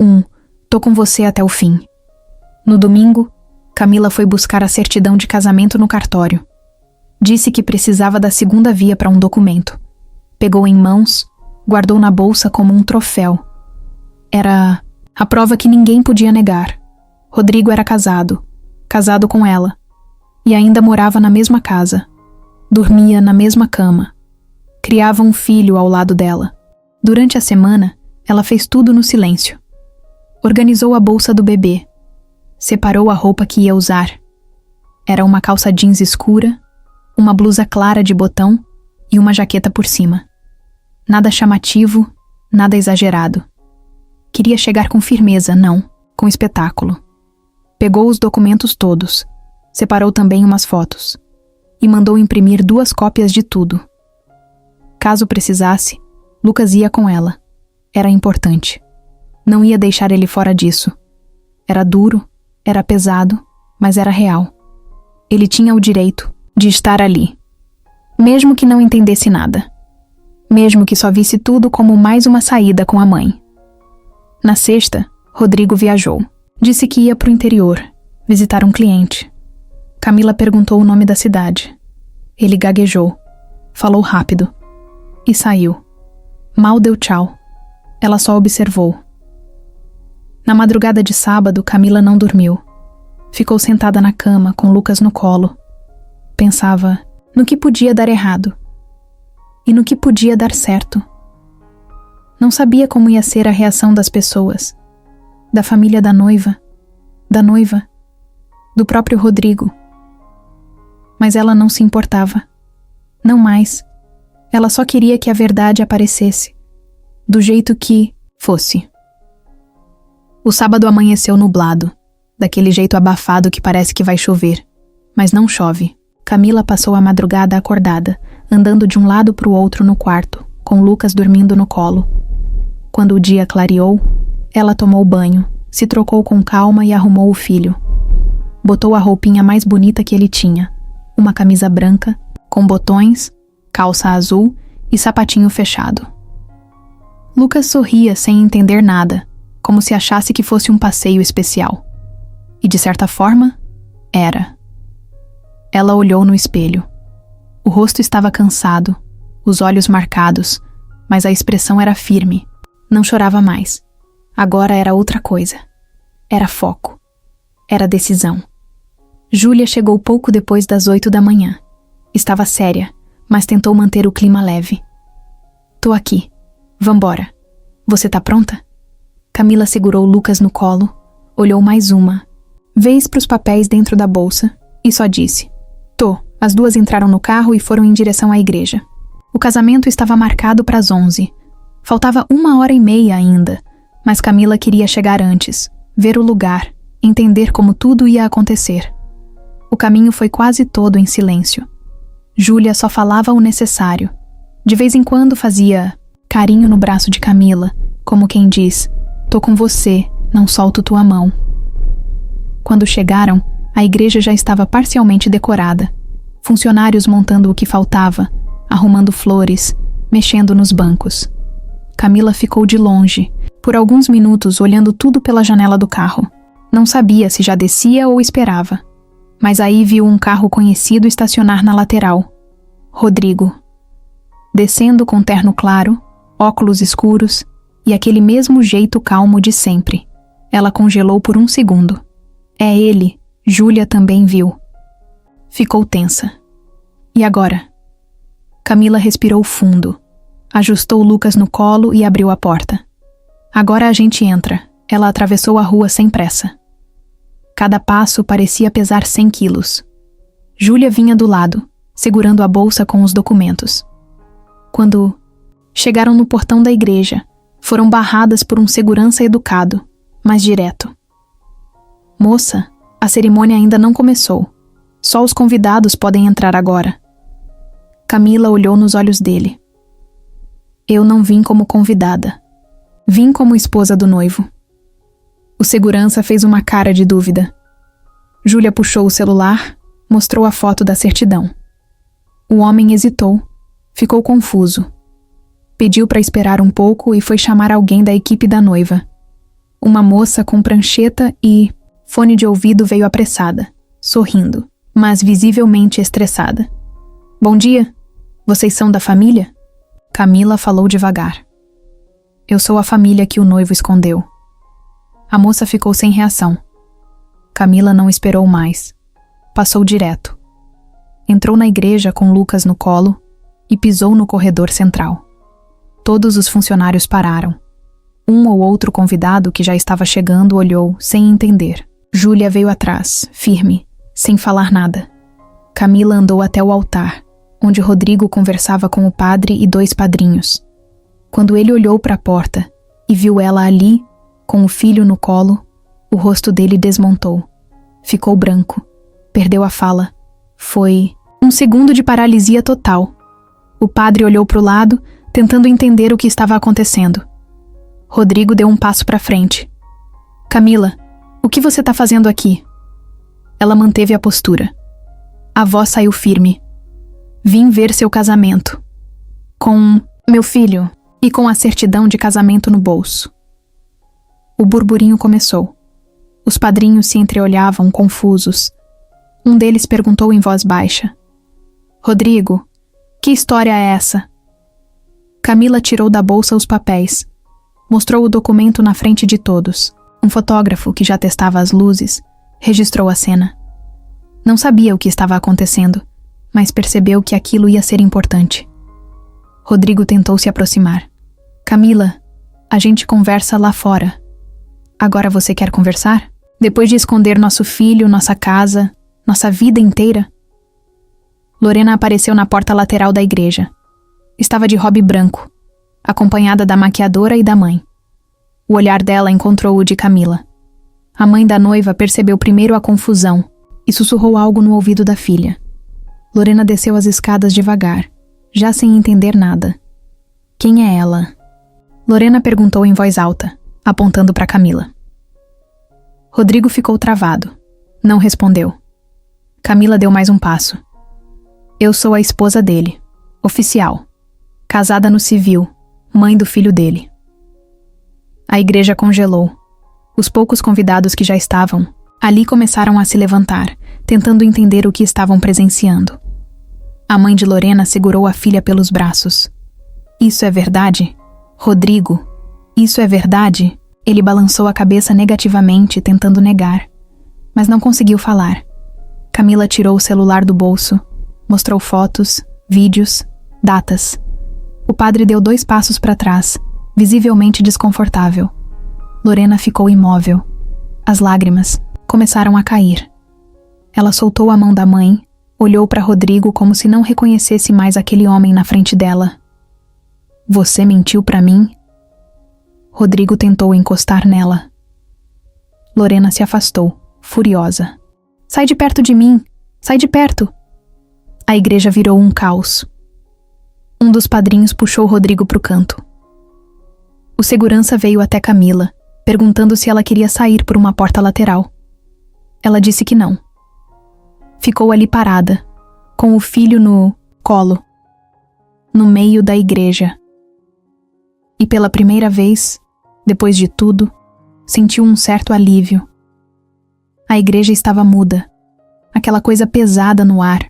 tô com você até o fim. No domingo, Camila foi buscar a certidão de casamento no cartório. Disse que precisava da segunda via para um documento. Pegou em mãos, guardou na bolsa como um troféu. Era a prova que ninguém podia negar. Rodrigo era casado com ela, e ainda morava na mesma casa. Dormia na mesma cama. Criava um filho ao lado dela. Durante a semana, ela fez tudo no silêncio. Organizou a bolsa do bebê. Separou a roupa que ia usar. Era uma calça jeans escura, uma blusa clara de botão e uma jaqueta por cima. Nada chamativo, nada exagerado. Queria chegar com firmeza, não, com espetáculo. Pegou os documentos todos, separou também umas fotos e mandou imprimir 2 cópias de tudo. Caso precisasse, Lucas ia com ela. Era importante. Não ia deixar ele fora disso. Era duro, era pesado, mas era real. Ele tinha o direito de estar ali, mesmo que não entendesse nada. Mesmo que só visse tudo como mais uma saída com a mãe. Na sexta, Rodrigo viajou. Disse que ia pro interior, visitar um cliente. Camila perguntou o nome da cidade. Ele gaguejou, falou rápido e saiu. Mal deu tchau. Ela só observou. Na madrugada de sábado, Camila não dormiu. Ficou sentada na cama, com Lucas no colo. Pensava no que podia dar errado e no que podia dar certo. Não sabia como ia ser a reação das pessoas, da família da noiva, do próprio Rodrigo. Mas ela não se importava. Não mais. Ela só queria que a verdade aparecesse, do jeito que fosse. O sábado amanheceu nublado, daquele jeito abafado que parece que vai chover, mas não chove. Camila passou a madrugada acordada, andando de um lado para o outro no quarto, com Lucas dormindo no colo. Quando o dia clareou, ela tomou banho, se trocou com calma e arrumou o filho. Botou a roupinha mais bonita que ele tinha, uma camisa branca, com botões, calça azul e sapatinho fechado. Lucas sorria sem entender nada, como se achasse que fosse um passeio especial. E de certa forma, era. Ela olhou no espelho. O rosto estava cansado, os olhos marcados, mas a expressão era firme. Não chorava mais. Agora era outra coisa. Era foco. Era decisão. Júlia chegou pouco depois das 8 da manhã. Estava séria, mas tentou manter o clima leve. Tô aqui. Vambora. Você tá pronta? Camila segurou Lucas no colo, olhou mais uma vez para os papéis dentro da bolsa e só disse: Tô. As duas entraram no carro e foram em direção à igreja. O casamento estava marcado para as 11. Faltava 1h30 ainda, mas Camila queria chegar antes, ver o lugar, entender como tudo ia acontecer. O caminho foi quase todo em silêncio. Júlia só falava o necessário. De vez em quando fazia carinho no braço de Camila, como quem diz: Tô com você, não solto tua mão. Quando chegaram, a igreja já estava parcialmente decorada. Funcionários montando o que faltava, arrumando flores, mexendo nos bancos. Camila ficou de longe, por alguns minutos olhando tudo pela janela do carro. Não sabia se já descia ou esperava. Mas aí viu um carro conhecido estacionar na lateral. Rodrigo. Descendo com terno claro, óculos escuros e aquele mesmo jeito calmo de sempre. Ela congelou por um segundo. É ele, Júlia também viu. Ficou tensa. E agora? Camila respirou fundo. Ajustou Lucas no colo e abriu a porta. Agora a gente entra. Ela atravessou a rua sem pressa. Cada passo parecia pesar 100 quilos. Júlia vinha do lado, segurando a bolsa com os documentos. Quando chegaram no portão da igreja, foram barradas por um segurança educado, mas direto. Moça, a cerimônia ainda não começou. Só os convidados podem entrar agora. Camila olhou nos olhos dele. Eu não vim como convidada. Vim como esposa do noivo. O segurança fez uma cara de dúvida. Júlia puxou o celular, mostrou a foto da certidão. O homem hesitou, ficou confuso. Pediu para esperar um pouco e foi chamar alguém da equipe da noiva. Uma moça com prancheta e fone de ouvido veio apressada, sorrindo, mas visivelmente estressada. Bom dia, vocês são da família? Camila falou devagar. Eu sou a família que o noivo escondeu. A moça ficou sem reação. Camila não esperou mais. Passou direto. Entrou na igreja com Lucas no colo e pisou no corredor central. Todos os funcionários pararam. Um ou outro convidado que já estava chegando olhou sem entender. Júlia veio atrás, firme, sem falar nada. Camila andou até o altar, onde Rodrigo conversava com o padre e 2 padrinhos. Quando ele olhou para a porta e viu ela ali, com o filho no colo, o rosto dele desmontou. Ficou branco. Perdeu a fala. Foi um segundo de paralisia total. O padre olhou para o lado, tentando entender o que estava acontecendo. Rodrigo deu um passo para frente. Camila, o que você está fazendo aqui? Ela manteve a postura. A voz saiu firme. Vim ver seu casamento. Com meu filho e com a certidão de casamento no bolso. O burburinho começou. Os padrinhos se entreolhavam, confusos. Um deles perguntou em voz baixa. Rodrigo, que história é essa? Camila tirou da bolsa os papéis. Mostrou o documento na frente de todos. Um fotógrafo, que já testava as luzes, registrou a cena. Não sabia o que estava acontecendo, mas percebeu que aquilo ia ser importante. Rodrigo tentou se aproximar. Camila, a gente conversa lá fora. Agora você quer conversar? Depois de esconder nosso filho, nossa casa, nossa vida inteira? Lorena apareceu na porta lateral da igreja. Estava de robe branco, acompanhada da maquiadora e da mãe. O olhar dela encontrou o de Camila. A mãe da noiva percebeu primeiro a confusão e sussurrou algo no ouvido da filha. Lorena desceu as escadas devagar, já sem entender nada. Quem é ela? Lorena perguntou em voz alta, apontando para Camila. Rodrigo ficou travado. Não respondeu. Camila deu mais um passo. Eu sou a esposa dele, oficial, casada no civil, mãe do filho dele. A igreja congelou. Os poucos convidados que já estavam ali começaram a se levantar, tentando entender o que estavam presenciando. A mãe de Lorena segurou a filha pelos braços. Isso é verdade? Rodrigo, isso é verdade? Ele balançou a cabeça negativamente, tentando negar, mas não conseguiu falar. Camila tirou o celular do bolso, mostrou fotos, vídeos, datas. O padre deu 2 passos para trás, visivelmente desconfortável. Lorena ficou imóvel. As lágrimas começaram a cair. Ela soltou a mão da mãe, olhou para Rodrigo como se não reconhecesse mais aquele homem na frente dela. Você mentiu para mim? Rodrigo tentou encostar nela. Lorena se afastou, furiosa. Sai de perto de mim! Sai de perto! A igreja virou um caos. Um dos padrinhos puxou Rodrigo para o canto. O segurança veio até Camila, perguntando se ela queria sair por uma porta lateral. Ela disse que não. Ficou ali parada, com o filho no colo, no meio da igreja. E pela primeira vez, depois de tudo, sentiu um certo alívio. A igreja estava muda, aquela coisa pesada no ar,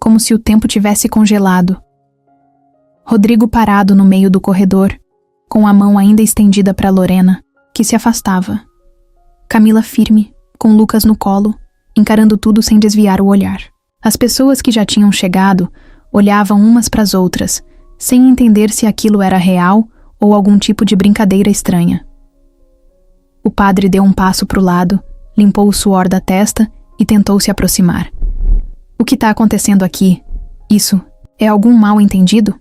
como se o tempo tivesse congelado. Rodrigo parado no meio do corredor, com a mão ainda estendida para Lorena, que se afastava. Camila firme, com Lucas no colo, encarando tudo sem desviar o olhar. As pessoas que já tinham chegado olhavam umas para as outras, sem entender se aquilo era real ou algum tipo de brincadeira estranha. O padre deu um passo para o lado, limpou o suor da testa e tentou se aproximar. O que está acontecendo aqui? Isso é algum mal-entendido?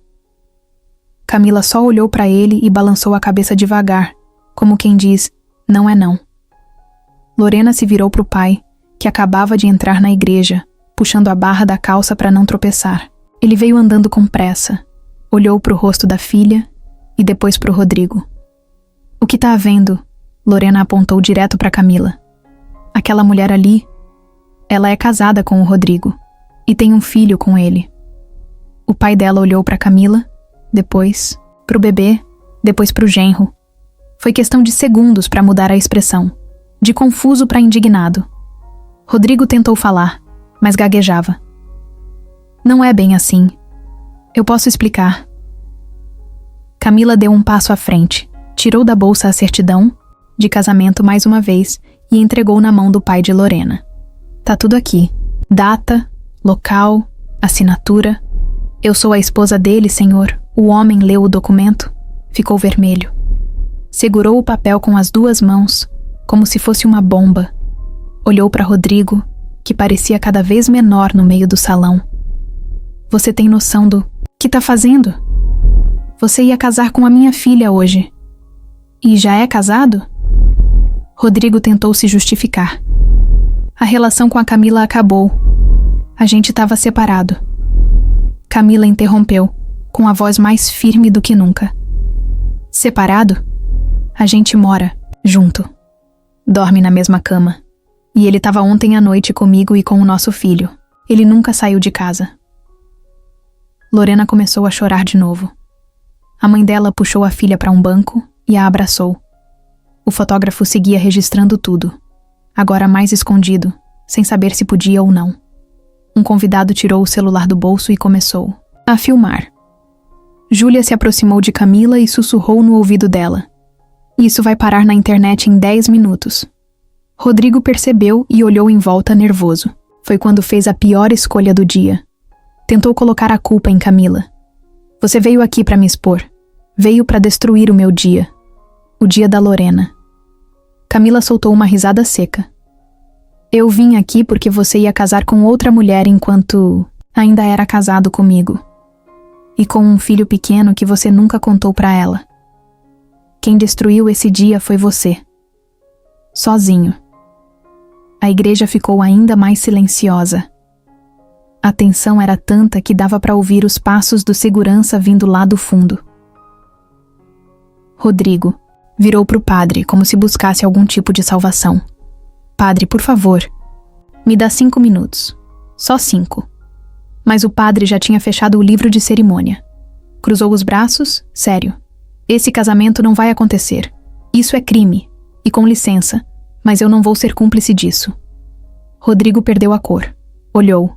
Camila só olhou para ele e balançou a cabeça devagar, como quem diz, não é não. Lorena se virou para o pai, que acabava de entrar na igreja, puxando a barra da calça para não tropeçar. Ele veio andando com pressa, olhou para o rosto da filha e depois para o Rodrigo. O que está havendo? Lorena apontou direto para Camila. Aquela mulher ali, ela é casada com o Rodrigo e tem um filho com ele. O pai dela olhou para Camila, depois para o bebê, depois para o genro. Foi questão de segundos para mudar a expressão, de confuso para indignado. Rodrigo tentou falar, mas gaguejava. Não é bem assim. Eu posso explicar. Camila deu um passo à frente, tirou da bolsa a certidão de casamento mais uma vez e entregou na mão do pai de Lorena. Tá tudo aqui. Data, local, assinatura. Eu sou a esposa dele, senhor. O homem leu o documento. Ficou vermelho. Segurou o papel com as 2 mãos, como se fosse uma bomba. Olhou para Rodrigo, que parecia cada vez menor no meio do salão. Você tem noção do que tá fazendo? Você ia casar com a minha filha hoje. E já é casado? Rodrigo tentou se justificar. A relação com a Camila acabou. A gente estava separado. Camila interrompeu, com a voz mais firme do que nunca. Separado? A gente mora junto. Dorme na mesma cama. E ele estava ontem à noite comigo e com o nosso filho. Ele nunca saiu de casa. Lorena começou a chorar de novo. A mãe dela puxou a filha para um banco e a abraçou. O fotógrafo seguia registrando tudo, agora mais escondido, sem saber se podia ou não. Um convidado tirou o celular do bolso e começou a filmar. Júlia se aproximou de Camila e sussurrou no ouvido dela. Isso vai parar na internet em 10 minutos. Rodrigo percebeu e olhou em volta nervoso. Foi quando fez a pior escolha do dia. Tentou colocar a culpa em Camila. Você veio aqui para me expor. Veio para destruir o meu dia. O dia da Lorena. Camila soltou uma risada seca. Eu vim aqui porque você ia casar com outra mulher enquanto ainda era casado comigo. E com um filho pequeno que você nunca contou para ela. Quem destruiu esse dia foi você. Sozinho. A igreja ficou ainda mais silenciosa. A tensão era tanta que dava para ouvir os passos do segurança vindo lá do fundo. Rodrigo virou para o padre como se buscasse algum tipo de salvação. Padre, por favor, me dá 5 minutos. Só 5. Mas o padre já tinha fechado o livro de cerimônia. Cruzou os braços, sério. Esse casamento não vai acontecer. Isso é crime. E com licença, mas eu não vou ser cúmplice disso. Rodrigo perdeu a cor. Olhou.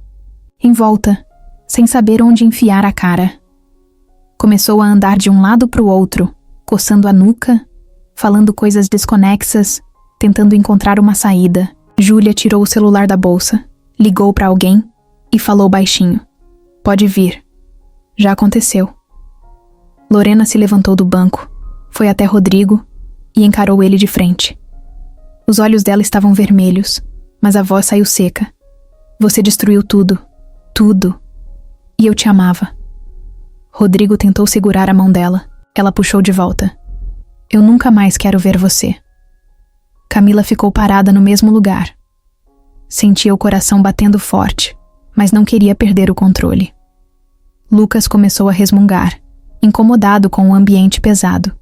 Em volta, sem saber onde enfiar a cara. Começou a andar de um lado para o outro, coçando a nuca, falando coisas desconexas, tentando encontrar uma saída. Júlia tirou o celular da bolsa, ligou para alguém e falou baixinho. Pode vir. Já aconteceu. Lorena se levantou do banco, foi até Rodrigo e encarou ele de frente. Os olhos dela estavam vermelhos, mas a voz saiu seca. Você destruiu tudo. Tudo. E eu te amava. Rodrigo tentou segurar a mão dela. Ela puxou de volta. Eu nunca mais quero ver você. Camila ficou parada no mesmo lugar. Sentia o coração batendo forte, mas não queria perder o controle. Lucas começou a resmungar, incomodado com o ambiente pesado.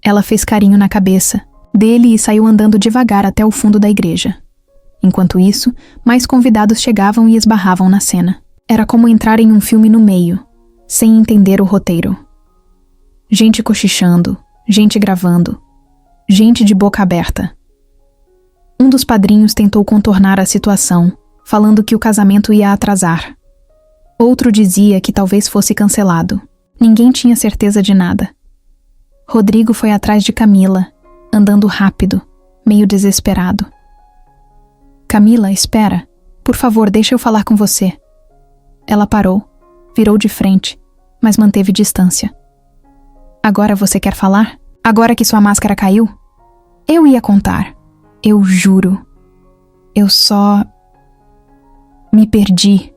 Ela fez carinho na cabeça dele e saiu andando devagar até o fundo da igreja. Enquanto isso, mais convidados chegavam e esbarravam na cena. Era como entrar em um filme no meio, sem entender o roteiro. Gente cochichando, gente gravando, gente de boca aberta. Um dos padrinhos tentou contornar a situação, falando que o casamento ia atrasar. Outro dizia que talvez fosse cancelado. Ninguém tinha certeza de nada. Rodrigo foi atrás de Camila, andando rápido, meio desesperado. Camila, espera. Por favor, deixa eu falar com você. Ela parou, virou de frente, mas manteve distância. Agora você quer falar? Agora que sua máscara caiu? Eu ia contar. Eu juro. Eu só... me perdi.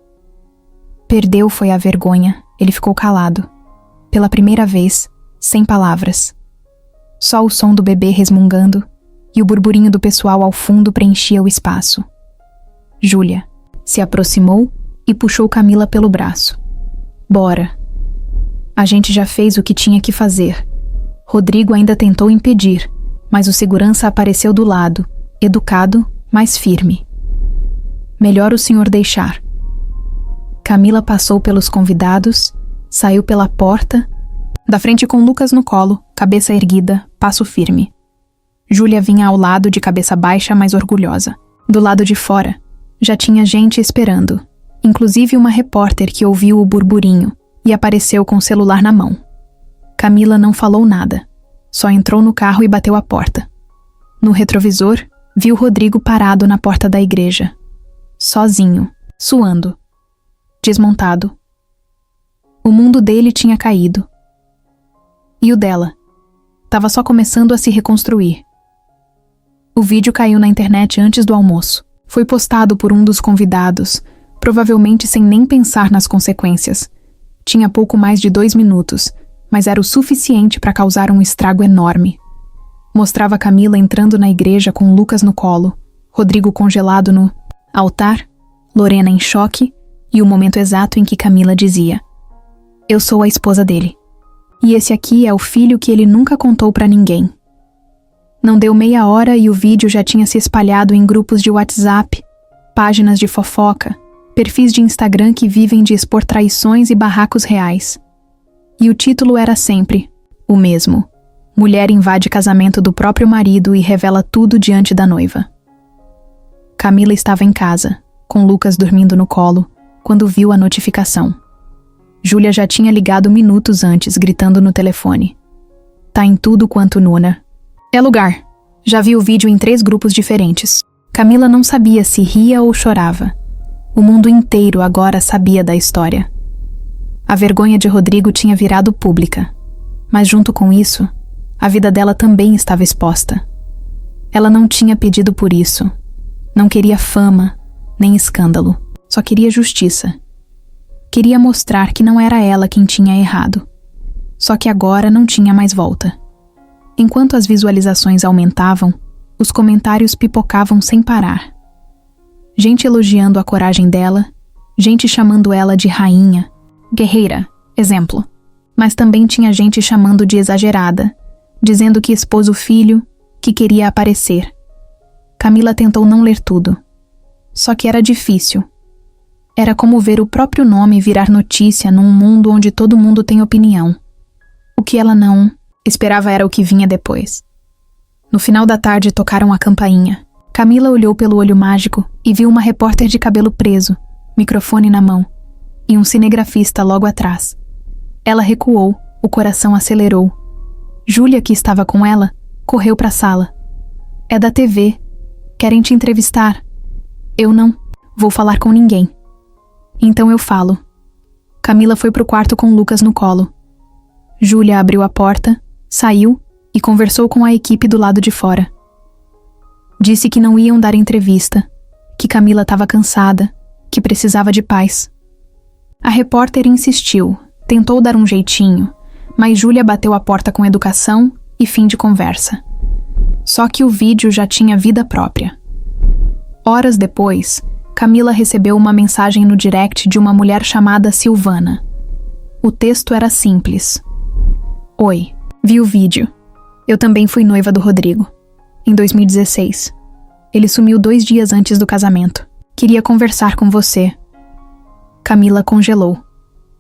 Perdeu foi a vergonha. Ele ficou calado. Pela primeira vez, sem palavras. Só o som do bebê resmungando e o burburinho do pessoal ao fundo preenchia o espaço. Júlia se aproximou e puxou Camila pelo braço. Bora. A gente já fez o que tinha que fazer. Rodrigo ainda tentou impedir, mas o segurança apareceu do lado, educado, mas firme. Melhor o senhor deixar. Camila passou pelos convidados, saiu pela porta, da frente com Lucas no colo, cabeça erguida, passo firme. Júlia vinha ao lado de cabeça baixa, mas orgulhosa. Do lado de fora, já tinha gente esperando, inclusive uma repórter que ouviu o burburinho e apareceu com o celular na mão. Camila não falou nada, só entrou no carro e bateu a porta. No retrovisor, viu Rodrigo parado na porta da igreja. Sozinho, suando. Desmontado. O mundo dele tinha caído. E o dela? Tava só começando a se reconstruir. O vídeo caiu na internet antes do almoço. Foi postado por um dos convidados, provavelmente sem nem pensar nas consequências. Tinha pouco mais de 2 minutos, mas era o suficiente para causar um estrago enorme. Mostrava Camila entrando na igreja com Lucas no colo, Rodrigo congelado no altar, Lorena em choque e o momento exato em que Camila dizia: "Eu sou a esposa dele. E esse aqui é o filho que ele nunca contou para ninguém." Não deu meia hora e o vídeo já tinha se espalhado em grupos de WhatsApp, páginas de fofoca, perfis de Instagram que vivem de expor traições e barracos reais. E o título era sempre o mesmo: mulher invade casamento do próprio marido e revela tudo diante da noiva. Camila estava em casa, com Lucas dormindo no colo, quando viu a notificação. Júlia já tinha ligado minutos antes, gritando no telefone: "Tá em tudo quanto Nuna. É lugar." Já vi o vídeo em 3 grupos diferentes. Camila não sabia se ria ou chorava. O mundo inteiro agora sabia da história. A vergonha de Rodrigo tinha virado pública, mas junto com isso, a vida dela também estava exposta. Ela não tinha pedido por isso. Não queria fama, nem escândalo. Só queria justiça. Queria mostrar que não era ela quem tinha errado. Só que agora não tinha mais volta. Enquanto as visualizações aumentavam, os comentários pipocavam sem parar. Gente elogiando a coragem dela, gente chamando ela de rainha, guerreira, exemplo. Mas também tinha gente chamando de exagerada, dizendo que expôs o filho, que queria aparecer. Camila tentou não ler tudo. Só que era difícil. Era como ver o próprio nome virar notícia num mundo onde todo mundo tem opinião. O que ela não esperava era o que vinha depois. No final da tarde tocaram a campainha. Camila olhou pelo olho mágico e viu uma repórter de cabelo preso, microfone na mão, e um cinegrafista logo atrás. Ela recuou, o coração acelerou. Júlia, que estava com ela, correu para a sala. "É da TV. Querem te entrevistar." "Eu não vou falar com ninguém." "Então eu falo." Camila foi pro quarto com Lucas no colo. Júlia abriu a porta, saiu e conversou com a equipe do lado de fora. Disse que não iam dar entrevista, que Camila estava cansada, que precisava de paz. A repórter insistiu, tentou dar um jeitinho, mas Júlia bateu a porta com educação e fim de conversa. Só que o vídeo já tinha vida própria. Horas depois, Camila recebeu uma mensagem no direct de uma mulher chamada Silvana. O texto era simples: "Oi, vi o vídeo. Eu também fui noiva do Rodrigo. Em 2016. Ele sumiu 2 dias antes do casamento. Queria conversar com você." Camila congelou.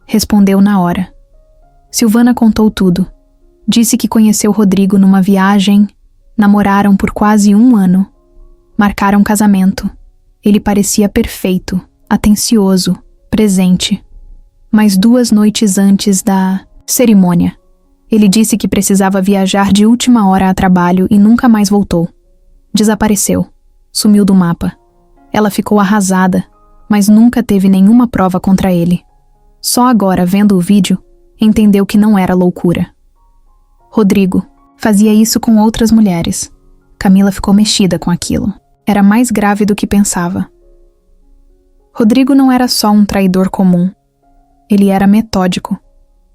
Respondeu na hora. Silvana contou tudo. Disse que conheceu Rodrigo numa viagem, namoraram por quase 1 ano. Marcaram casamento. Ele parecia perfeito, atencioso, presente. Mas 2 noites antes da cerimônia, ele disse que precisava viajar de última hora a trabalho e nunca mais voltou. Desapareceu. Sumiu do mapa. Ela ficou arrasada, mas nunca teve nenhuma prova contra ele. Só agora, vendo o vídeo, entendeu que não era loucura. Rodrigo fazia isso com outras mulheres. Camila ficou mexida com aquilo. Era mais grave do que pensava. Rodrigo não era só um traidor comum. Ele era metódico.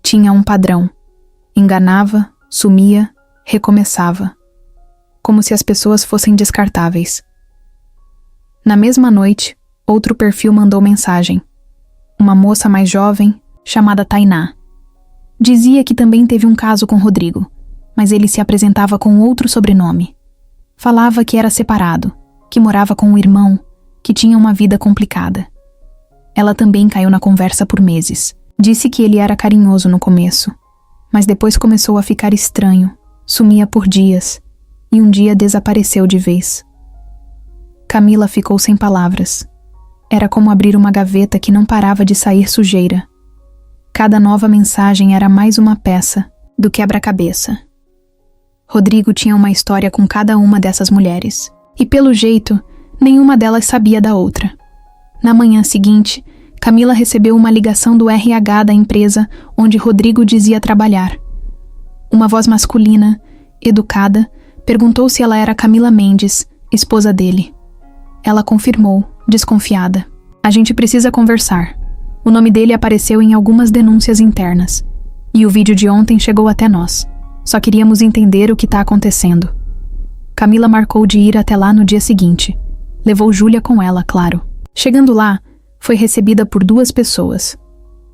Tinha um padrão. Enganava, sumia, recomeçava. Como se as pessoas fossem descartáveis. Na mesma noite, outro perfil mandou mensagem. Uma moça mais jovem, chamada Tainá. Dizia que também teve um caso com Rodrigo, mas ele se apresentava com outro sobrenome. Falava que era separado, que morava com um irmão, que tinha uma vida complicada. Ela também caiu na conversa por meses. Disse que ele era carinhoso no começo, mas depois começou a ficar estranho, sumia por dias, e um dia desapareceu de vez. Camila ficou sem palavras. Era como abrir uma gaveta que não parava de sair sujeira. Cada nova mensagem era mais uma peça do quebra-cabeça. Rodrigo tinha uma história com cada uma dessas mulheres, e pelo jeito, nenhuma delas sabia da outra. Na manhã seguinte, Camila recebeu uma ligação do RH da empresa onde Rodrigo dizia trabalhar. Uma voz masculina, educada, perguntou se ela era Camila Mendes, esposa dele. Ela confirmou, desconfiada. A gente precisa conversar. O nome dele apareceu em algumas denúncias internas. E o vídeo de ontem chegou até nós. Só queríamos entender o que está acontecendo. Camila marcou de ir até lá no dia seguinte. Levou Júlia com ela, claro. Chegando lá, foi recebida por 2 pessoas.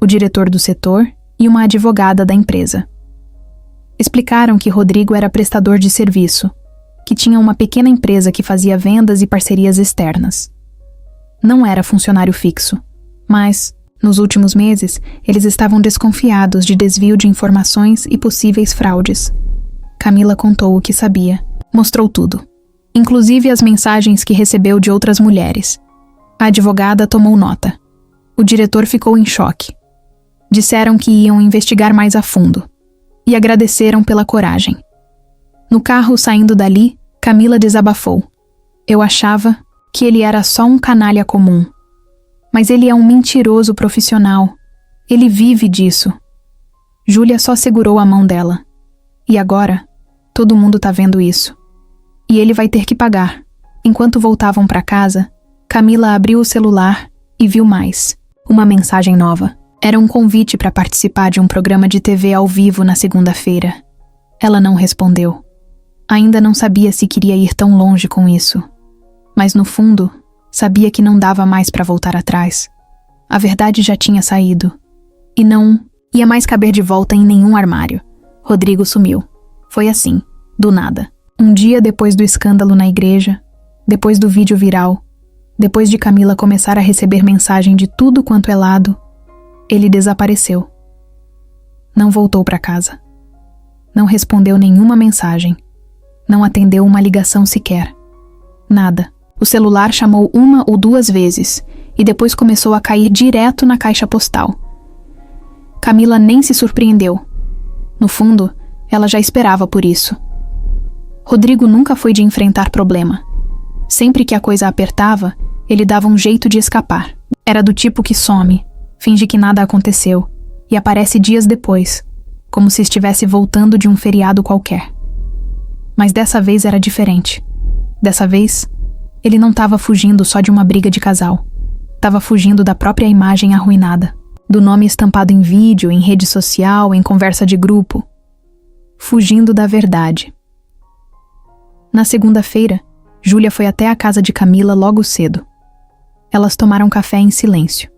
O diretor do setor e uma advogada da empresa. Explicaram que Rodrigo era prestador de serviço, que tinha uma pequena empresa que fazia vendas e parcerias externas. Não era funcionário fixo, mas, nos últimos meses, eles estavam desconfiados de desvio de informações e possíveis fraudes. Camila contou o que sabia, mostrou tudo, inclusive as mensagens que recebeu de outras mulheres. A advogada tomou nota. O diretor ficou em choque. Disseram que iam investigar mais a fundo. E agradeceram pela coragem. No carro saindo dali, Camila desabafou. Eu achava que ele era só um canalha comum. Mas ele é um mentiroso profissional. Ele vive disso. Júlia só segurou a mão dela. E agora, todo mundo tá vendo isso. E ele vai ter que pagar. Enquanto voltavam para casa, Camila abriu o celular e viu mais. Uma mensagem nova. Era um convite para participar de um programa de TV ao vivo na segunda-feira. Ela não respondeu. Ainda não sabia se queria ir tão longe com isso. Mas no fundo, sabia que não dava mais para voltar atrás. A verdade já tinha saído. E não ia mais caber de volta em nenhum armário. Rodrigo sumiu. Foi assim, do nada. Um dia depois do escândalo na igreja, depois do vídeo viral, depois de Camila começar a receber mensagem de tudo quanto é lado, ele desapareceu. Não voltou para casa. Não respondeu nenhuma mensagem. Não atendeu uma ligação sequer. Nada. O celular chamou 1 ou 2 vezes e depois começou a cair direto na caixa postal. Camila nem se surpreendeu. No fundo, ela já esperava por isso. Rodrigo nunca foi de enfrentar problema. Sempre que a coisa apertava, ele dava um jeito de escapar. Era do tipo que some, finge que nada aconteceu e aparece dias depois, como se estivesse voltando de um feriado qualquer. Mas dessa vez era diferente. Dessa vez, ele não estava fugindo só de uma briga de casal. Estava fugindo da própria imagem arruinada, do nome estampado em vídeo, em rede social, em conversa de grupo. Fugindo da verdade. Na segunda-feira, Júlia foi até a casa de Camila logo cedo. Elas tomaram café em silêncio.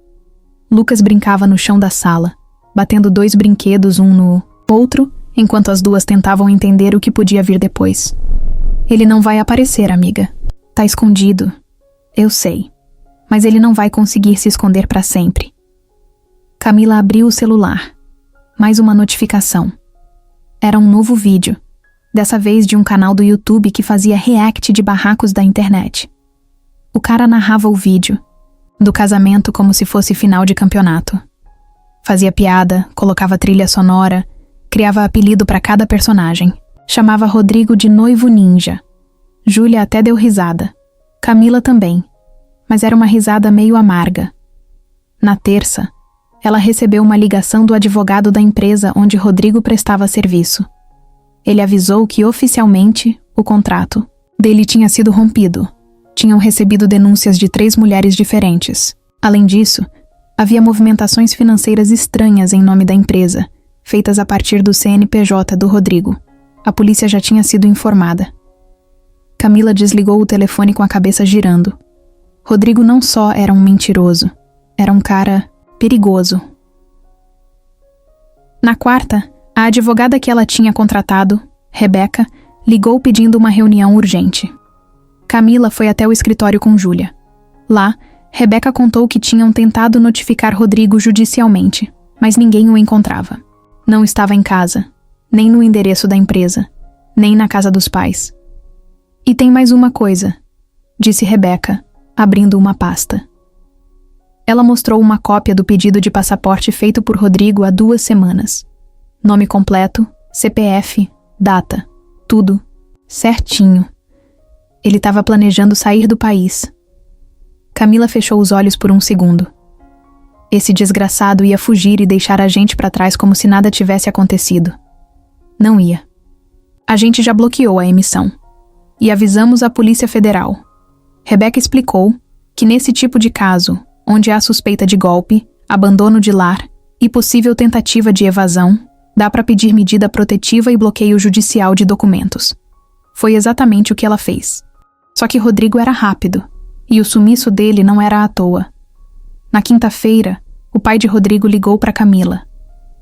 Lucas brincava no chão da sala, batendo 2 brinquedos um no outro, enquanto as 2 tentavam entender o que podia vir depois. Ele não vai aparecer, amiga. Tá escondido. Eu sei. Mas ele não vai conseguir se esconder para sempre. Camila abriu o celular. Mais uma notificação. Era um novo vídeo. Dessa vez de um canal do YouTube que fazia react de barracos da internet. O cara narrava o vídeo, do casamento como se fosse final de campeonato. Fazia piada, colocava trilha sonora, criava apelido para cada personagem. Chamava Rodrigo de noivo ninja. Júlia até deu risada. Camila também, mas era uma risada meio amarga. Na terça, ela recebeu uma ligação do advogado da empresa onde Rodrigo prestava serviço. Ele avisou que oficialmente o contrato dele tinha sido rompido. Tinham recebido denúncias de 3 mulheres diferentes. Além disso, havia movimentações financeiras estranhas em nome da empresa, feitas a partir do CNPJ do Rodrigo. A polícia já tinha sido informada. Camila desligou o telefone com a cabeça girando. Rodrigo não só era um mentiroso, era um cara perigoso. Na quarta, a advogada que ela tinha contratado, Rebeca, ligou pedindo uma reunião urgente. Camila foi até o escritório com Júlia. Lá, Rebeca contou que tinham tentado notificar Rodrigo judicialmente, mas ninguém o encontrava. Não estava em casa, nem no endereço da empresa, nem na casa dos pais. E tem mais uma coisa, disse Rebeca, abrindo uma pasta. Ela mostrou uma cópia do pedido de passaporte feito por Rodrigo há 2 semanas. Nome completo, CPF, data, tudo, certinho. Ele estava planejando sair do país. Camila fechou os olhos por um segundo. Esse desgraçado ia fugir e deixar a gente para trás como se nada tivesse acontecido. Não ia. A gente já bloqueou a emissão. e avisamos a Polícia Federal. Rebeca explicou que nesse tipo de caso, onde há suspeita de golpe, abandono de lar e possível tentativa de evasão, dá para pedir medida protetiva e bloqueio judicial de documentos. Foi exatamente o que ela fez. Só que Rodrigo era rápido, e o sumiço dele não era à toa. Na quinta-feira, o pai de Rodrigo ligou para Camila.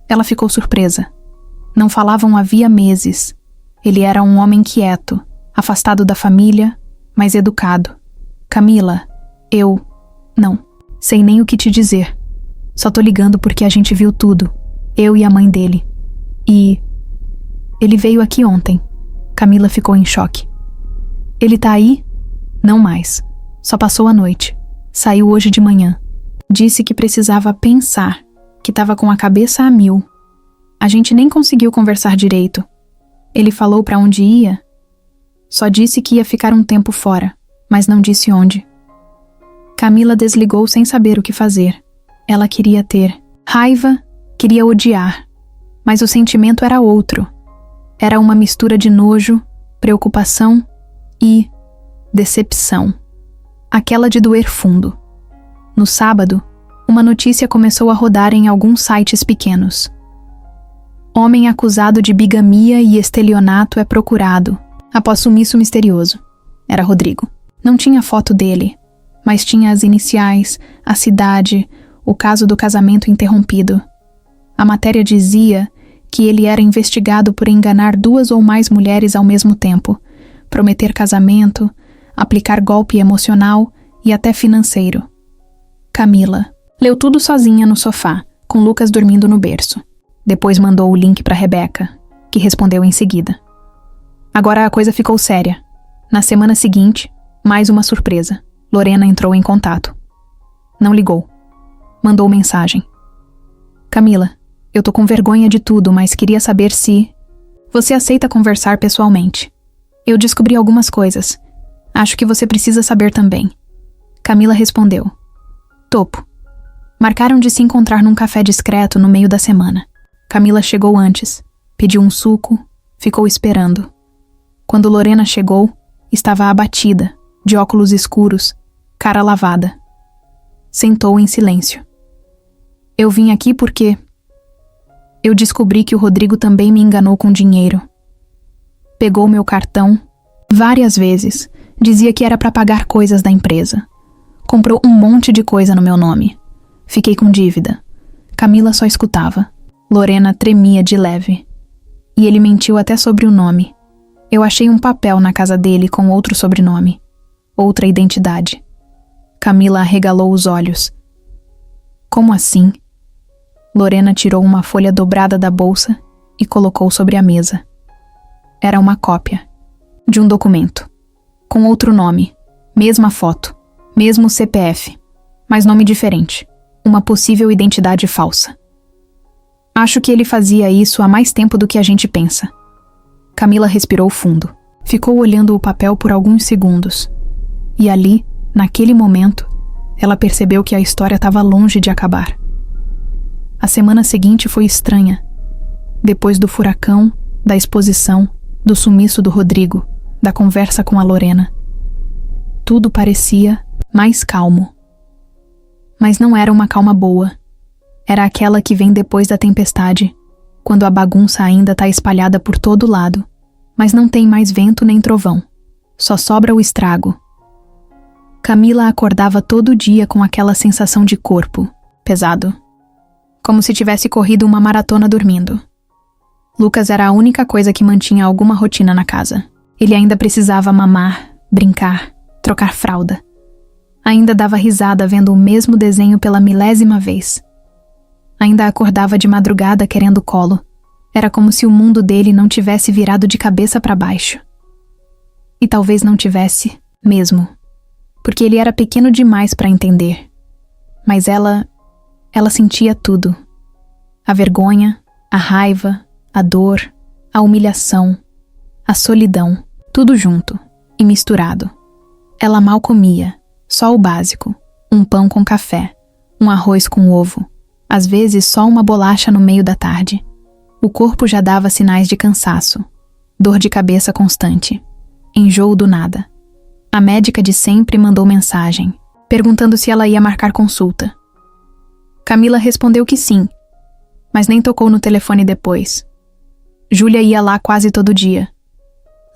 Ela ficou surpresa. Não falavam havia meses. Ele era um homem quieto, afastado da família, mas educado. Camila, não sei nem o que te dizer. Só tô ligando porque a gente viu tudo, eu e a mãe dele. E ele veio aqui ontem. Camila ficou em choque. Ele tá aí? Não mais. Só passou a noite. Saiu hoje de manhã. Disse que precisava pensar, que tava com a cabeça a mil. A gente nem conseguiu conversar direito. Ele falou pra onde ia. Só disse que ia ficar um tempo fora, mas não disse onde. Camila desligou sem saber o que fazer. Ela queria ter raiva, queria odiar, mas o sentimento era outro. Era uma mistura de nojo, preocupação e decepção. Aquela de doer fundo. No sábado, uma notícia começou a rodar em alguns sites pequenos. Homem acusado de bigamia e estelionato é procurado, após sumiço misterioso. Era Rodrigo. Não tinha foto dele, mas tinha as iniciais, a cidade, o caso do casamento interrompido. A matéria dizia que ele era investigado por enganar 2 ou mais mulheres ao mesmo tempo, prometer casamento, aplicar golpe emocional e até financeiro. Camila leu tudo sozinha no sofá, com Lucas dormindo no berço. Depois mandou o link para Rebeca, que respondeu em seguida. Agora a coisa ficou séria. Na semana seguinte, mais uma surpresa. Lorena entrou em contato. Não ligou. Mandou mensagem. Camila, eu tô com vergonha de tudo, mas queria saber se você aceita conversar pessoalmente. Eu descobri algumas coisas. Acho que você precisa saber também. Camila respondeu. Topo. Marcaram de se encontrar num café discreto no meio da semana. Camila chegou antes, pediu um suco, ficou esperando. Quando Lorena chegou, estava abatida, de óculos escuros, cara lavada. Sentou em silêncio. Eu vim aqui porque eu descobri que o Rodrigo também me enganou com dinheiro. Pegou meu cartão, várias vezes, dizia que era para pagar coisas da empresa. Comprou um monte de coisa no meu nome. Fiquei com dívida. Camila só escutava. Lorena tremia de leve. E ele mentiu até sobre o nome. Eu achei um papel na casa dele com outro sobrenome. Outra identidade. Camila arregalou os olhos. Como assim? Lorena tirou uma folha dobrada da bolsa e colocou sobre a mesa. Era uma cópia de um documento, com outro nome, mesma foto, mesmo CPF, mas nome diferente, uma possível identidade falsa. Acho que ele fazia isso há mais tempo do que a gente pensa. Camila respirou fundo, ficou olhando o papel por alguns segundos, e ali, naquele momento, ela percebeu que a história estava longe de acabar. A semana seguinte foi estranha. Depois do furacão, da exposição, do sumiço do Rodrigo, da conversa com a Lorena. Tudo parecia mais calmo. Mas não era uma calma boa. Era aquela que vem depois da tempestade, quando a bagunça ainda está espalhada por todo lado, mas não tem mais vento nem trovão. Só sobra o estrago. Camila acordava todo dia com aquela sensação de corpo, pesado. Como se tivesse corrido uma maratona dormindo. Lucas era a única coisa que mantinha alguma rotina na casa. Ele ainda precisava mamar, brincar, trocar fralda. Ainda dava risada vendo o mesmo desenho pela 1000ª vez. Ainda acordava de madrugada querendo colo. Era como se o mundo dele não tivesse virado de cabeça para baixo. E talvez não tivesse, mesmo. Porque ele era pequeno demais para entender. Mas ela sentia tudo. A vergonha, a raiva, a dor, a humilhação, a solidão, tudo junto e misturado. Ela mal comia, só o básico, um pão com café, um arroz com ovo, às vezes só uma bolacha no meio da tarde. O corpo já dava sinais de cansaço, dor de cabeça constante. enjoo do nada. A médica de sempre mandou mensagem, perguntando se ela ia marcar consulta. Camila respondeu que sim, mas nem tocou no telefone depois. Júlia ia lá quase todo dia.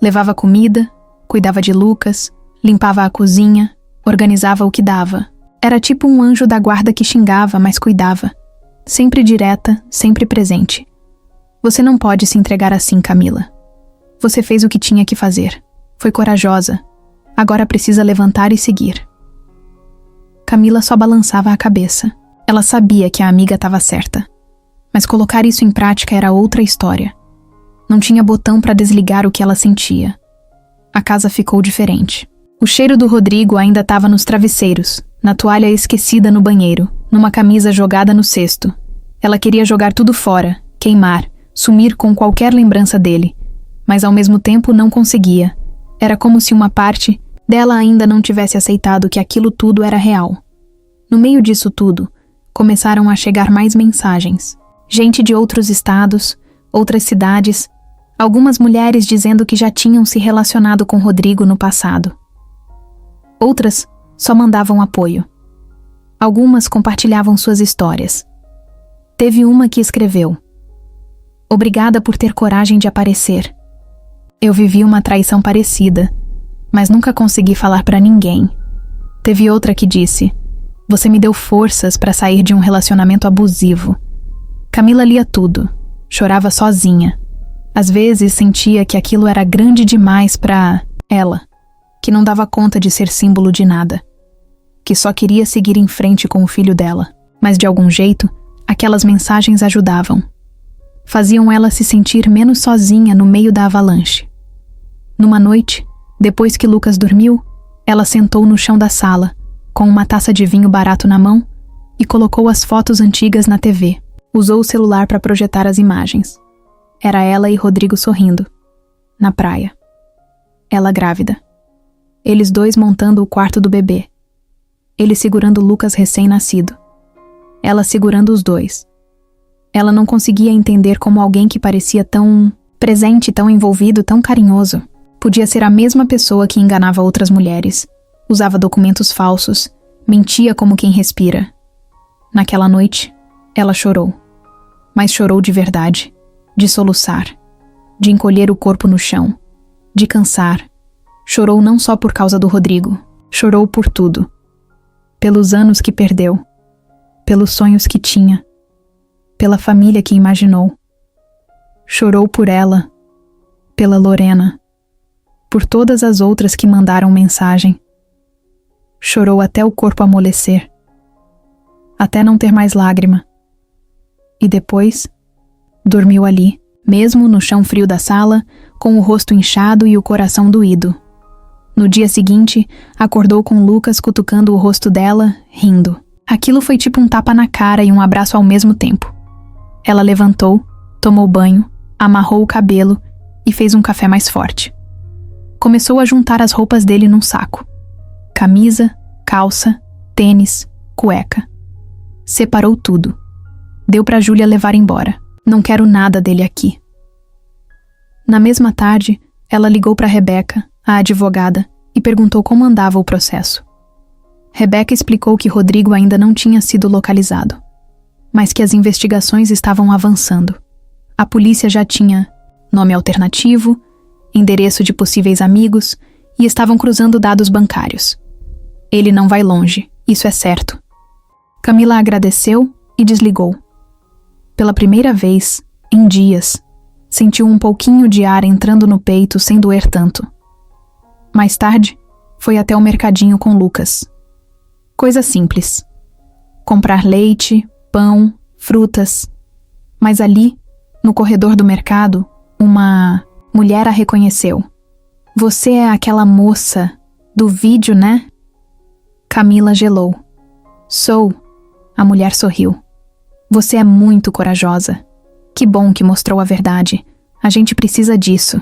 Levava comida, cuidava de Lucas, limpava a cozinha, organizava o que dava. Era tipo um anjo da guarda que xingava, mas cuidava. Sempre direta, sempre presente. Você não pode se entregar assim, Camila. Você fez o que tinha que fazer. Foi corajosa. Agora precisa levantar e seguir. Camila só balançava a cabeça. Ela sabia que a amiga estava certa. Mas colocar isso em prática era outra história. Não tinha botão para desligar o que ela sentia. A casa ficou diferente. O cheiro do Rodrigo ainda estava nos travesseiros, na toalha esquecida no banheiro, numa camisa jogada no cesto. Ela queria jogar tudo fora, queimar, sumir com qualquer lembrança dele, mas ao mesmo tempo não conseguia. Era como se uma parte dela ainda não tivesse aceitado que aquilo tudo era real. No meio disso tudo, começaram a chegar mais mensagens. Gente de outros estados, outras cidades, algumas mulheres dizendo que já tinham se relacionado com Rodrigo no passado. Outras só mandavam apoio. Algumas compartilhavam suas histórias. Teve uma que escreveu: "Obrigada por ter coragem de aparecer. Eu vivi uma traição parecida, mas nunca consegui falar pra ninguém." Teve outra que disse: "Você me deu forças pra sair de um relacionamento abusivo." Camila lia tudo, chorava sozinha. Às vezes sentia que aquilo era grande demais pra ela, que não dava conta de ser símbolo de nada, que só queria seguir em frente com o filho dela. Mas de algum jeito, aquelas mensagens ajudavam. Faziam ela se sentir menos sozinha no meio da avalanche. Numa noite, depois que Lucas dormiu, ela sentou no chão da sala, com uma taça de vinho barato na mão, e colocou as fotos antigas na TV. Usou o celular para projetar as imagens. Era ela e Rodrigo sorrindo, na praia. Ela grávida. Eles dois montando o quarto do bebê. Ele segurando Lucas recém-nascido. Ela segurando os dois. Ela não conseguia entender como alguém que parecia tão presente, tão envolvido, tão carinhoso, podia ser a mesma pessoa que enganava outras mulheres, usava documentos falsos, mentia como quem respira. Naquela noite, ela chorou. Mas chorou de verdade, de soluçar, de encolher o corpo no chão, de cansar. Chorou não só por causa do Rodrigo, chorou por tudo. Pelos anos que perdeu, pelos sonhos que tinha, pela família que imaginou. Chorou por ela, pela Lorena, por todas as outras que mandaram mensagem. Chorou até o corpo amolecer, até não ter mais lágrima. E depois, dormiu ali, mesmo no chão frio da sala, com o rosto inchado e o coração doído. No dia seguinte, acordou com Lucas cutucando o rosto dela, rindo. Aquilo foi tipo um tapa na cara e um abraço ao mesmo tempo. Ela levantou, tomou banho, amarrou o cabelo e fez um café mais forte. Começou a juntar as roupas dele num saco. Camisa, calça, tênis, cueca. Separou tudo. Deu pra Júlia levar embora. Não quero nada dele aqui. Na mesma tarde, ela ligou pra Rebeca, a advogada, e perguntou como andava o processo. Rebeca explicou que Rodrigo ainda não tinha sido localizado, mas que as investigações estavam avançando. A polícia já tinha nome alternativo, endereço de possíveis amigos e estavam cruzando dados bancários. Ele não vai longe, isso é certo. Camila agradeceu e desligou. Pela primeira vez, em dias, sentiu um pouquinho de ar entrando no peito sem doer tanto. Mais tarde, foi até o mercadinho com Lucas. Coisa simples. Comprar leite, pão, frutas. Mas ali, no corredor do mercado, uma mulher a reconheceu. "Você é aquela moça do vídeo, né?" Camila gelou. "Sou." A mulher sorriu. "Você é muito corajosa. Que bom que mostrou a verdade. A gente precisa disso."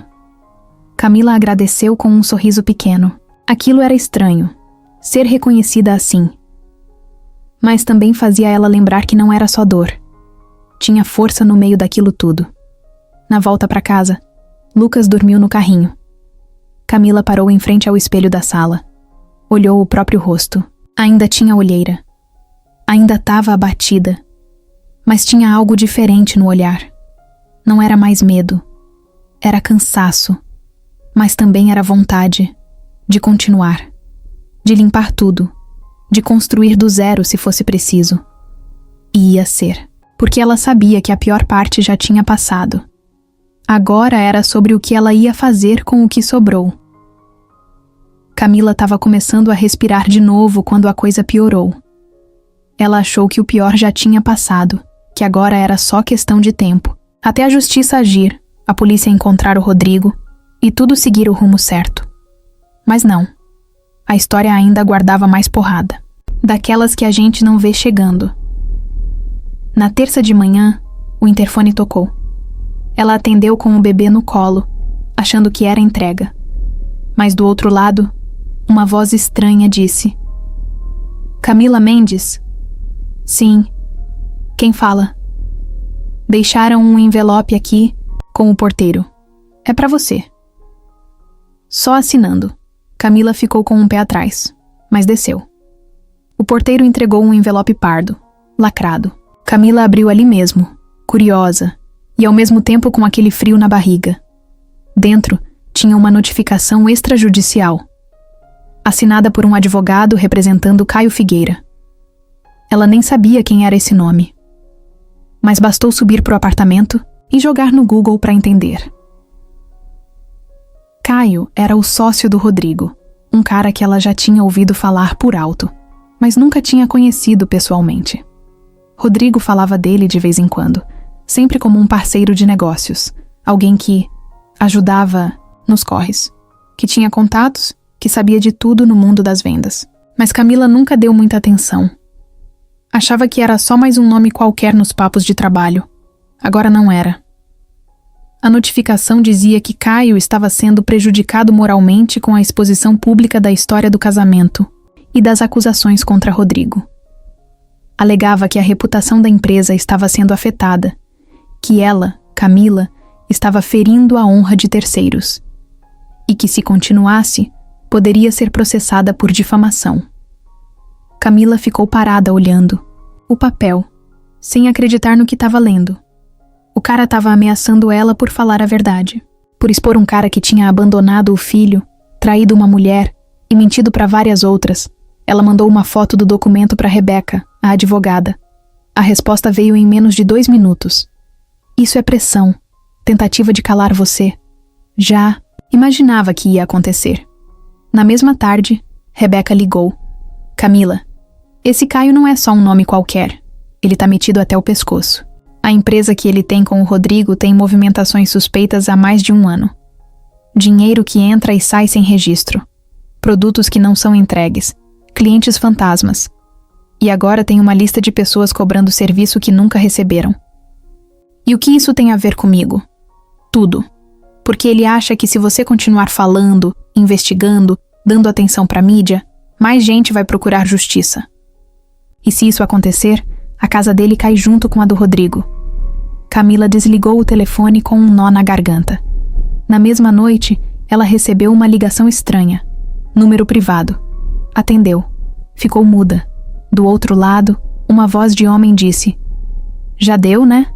Camila agradeceu com um sorriso pequeno. Aquilo era estranho, ser reconhecida assim. Mas também fazia ela lembrar que não era só dor. Tinha força no meio daquilo tudo. Na volta para casa, Lucas dormiu no carrinho. Camila parou em frente ao espelho da sala. Olhou o próprio rosto. Ainda tinha olheira. Ainda estava abatida. Mas tinha algo diferente no olhar. Não era mais medo. Era cansaço. Mas também era vontade de continuar. De limpar tudo. De construir do zero se fosse preciso. E ia ser. Porque ela sabia que a pior parte já tinha passado. Agora era sobre o que ela ia fazer com o que sobrou. Camila estava começando a respirar de novo quando a coisa piorou. Ela achou que o pior já tinha passado, que agora era só questão de tempo, até a justiça agir, a polícia encontrar o Rodrigo e tudo seguir o rumo certo. Mas não. A história ainda guardava mais porrada, daquelas que a gente não vê chegando. Na terça de manhã, o interfone tocou. Ela atendeu com o bebê no colo, achando que era entrega. Mas do outro lado, uma voz estranha disse: Camila Mendes? Sim. Quem fala? Deixaram um envelope aqui com o porteiro. É pra você. Só assinando. Camila ficou com um pé atrás, mas desceu. O porteiro entregou um envelope pardo, lacrado. Camila abriu ali mesmo, curiosa, e ao mesmo tempo com aquele frio na barriga. Dentro tinha uma notificação extrajudicial, assinada por um advogado representando Caio Figueira. Ela nem sabia quem era esse nome. Mas bastou subir pro apartamento e jogar no Google para entender. Caio era o sócio do Rodrigo, um cara que ela já tinha ouvido falar por alto, mas nunca tinha conhecido pessoalmente. Rodrigo falava dele de vez em quando, sempre como um parceiro de negócios, alguém que ajudava nos corres, que tinha contatos, que sabia de tudo no mundo das vendas. Mas Camila nunca deu muita atenção. Achava que era só mais um nome qualquer nos papos de trabalho. Agora não era. A notificação dizia que Caio estava sendo prejudicado moralmente com a exposição pública da história do casamento e das acusações contra Rodrigo. Alegava que a reputação da empresa estava sendo afetada, que ela, Camila, estava ferindo a honra de terceiros e que, se continuasse, poderia ser processada por difamação. Camila ficou parada olhando o papel, sem acreditar no que estava lendo. O cara estava ameaçando ela por falar a verdade, por expor um cara que tinha abandonado o filho, traído uma mulher e mentido para várias outras. Ela mandou uma foto do documento para Rebeca, a advogada. A resposta veio em menos de 2 minutos. Isso é pressão, tentativa de calar você. Já imaginava que ia acontecer. Na mesma tarde, Rebeca ligou. Camila, esse Caio não é só um nome qualquer. Ele tá metido até o pescoço. A empresa que ele tem com o Rodrigo tem movimentações suspeitas há mais de 1 ano. Dinheiro que entra e sai sem registro. Produtos que não são entregues. Clientes fantasmas. E agora tem uma lista de pessoas cobrando serviço que nunca receberam. E o que isso tem a ver comigo? Tudo. Porque ele acha que se você continuar falando, investigando, dando atenção pra mídia, mais gente vai procurar justiça. E se isso acontecer, a casa dele cai junto com a do Rodrigo. Camila desligou o telefone com um nó na garganta. Na mesma noite, ela recebeu uma ligação estranha. Número privado. Atendeu. Ficou muda. Do outro lado, uma voz de homem disse: Já deu, né?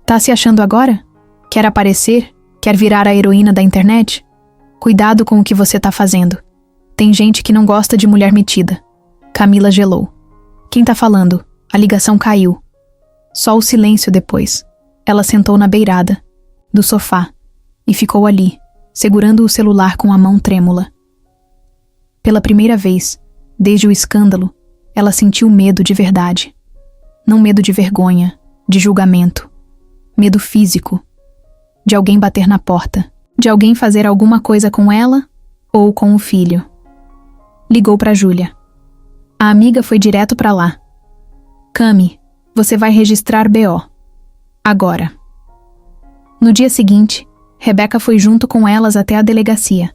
Tá se achando agora? Quer aparecer? Quer virar a heroína da internet? Cuidado com o que você tá fazendo. Tem gente que não gosta de mulher metida. Camila gelou. Quem tá falando? A ligação caiu. Só o silêncio depois. Ela sentou na beirada do sofá e ficou ali, segurando o celular com a mão trêmula. Pela primeira vez, desde o escândalo, ela sentiu medo de verdade. Não medo de vergonha, de julgamento. Medo físico. De alguém bater na porta. De alguém fazer alguma coisa com ela ou com o filho. Ligou para Júlia. A amiga foi direto para lá. Cami, você vai registrar BO. Agora. No dia seguinte, Rebeca foi junto com elas até a delegacia.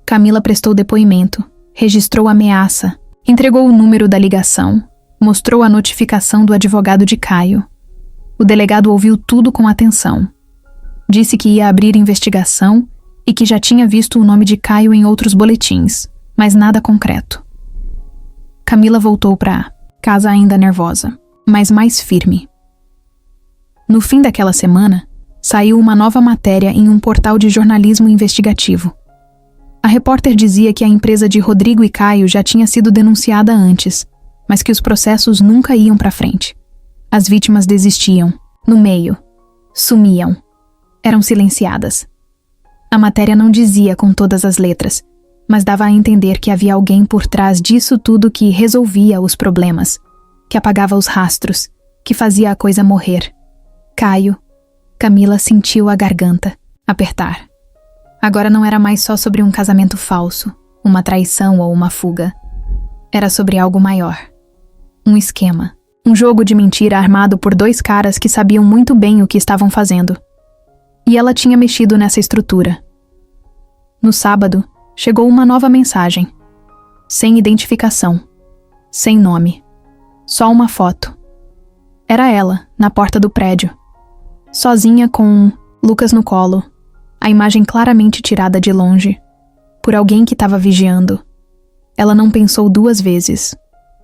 Camila prestou depoimento, registrou a ameaça, entregou o número da ligação, mostrou a notificação do advogado de Caio. O delegado ouviu tudo com atenção. Disse que ia abrir investigação e que já tinha visto o nome de Caio em outros boletins, mas nada concreto. Camila voltou para casa ainda nervosa, mas mais firme. No fim daquela semana, saiu uma nova matéria em um portal de jornalismo investigativo. A repórter dizia que a empresa de Rodrigo e Caio já tinha sido denunciada antes, mas que os processos nunca iam para frente. As vítimas desistiam, no meio, sumiam, eram silenciadas. A matéria não dizia com todas as letras, mas dava a entender que havia alguém por trás disso tudo que resolvia os problemas, que apagava os rastros, que fazia a coisa morrer. Caio. Camila sentiu a garganta apertar. Agora não era mais só sobre um casamento falso, uma traição ou uma fuga. Era sobre algo maior. Um esquema. Um jogo de mentira armado por dois caras que sabiam muito bem o que estavam fazendo. E ela tinha mexido nessa estrutura. No sábado, chegou uma nova mensagem. Sem identificação. Sem nome. Só uma foto. Era ela, na porta do prédio. Sozinha com Lucas no colo. A imagem claramente tirada de longe. Por alguém que estava vigiando. Ela não pensou duas vezes.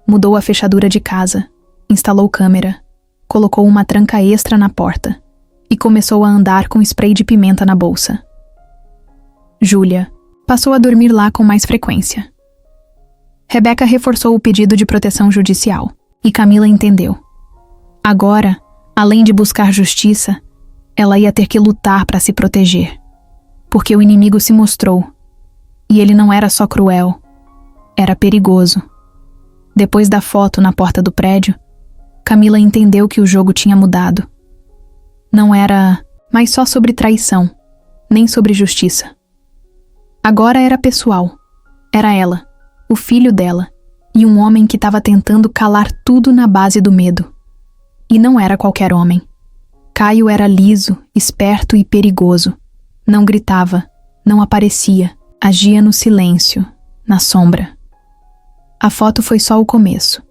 Mudou a fechadura de casa. Instalou câmera. Colocou uma tranca extra na porta. E começou a andar com spray de pimenta na bolsa. Júlia passou a dormir lá com mais frequência. Rebeca reforçou o pedido de proteção judicial. E Camila entendeu. Agora, além de buscar justiça, ela ia ter que lutar para se proteger. Porque o inimigo se mostrou. E ele não era só cruel. Era perigoso. Depois da foto na porta do prédio, Camila entendeu que o jogo tinha mudado. Não era mais só sobre traição, nem sobre justiça. Agora era pessoal. Era ela, o filho dela, e um homem que estava tentando calar tudo na base do medo. E não era qualquer homem. Caio era liso, esperto e perigoso. Não gritava, não aparecia, agia no silêncio, na sombra. A foto foi só o começo.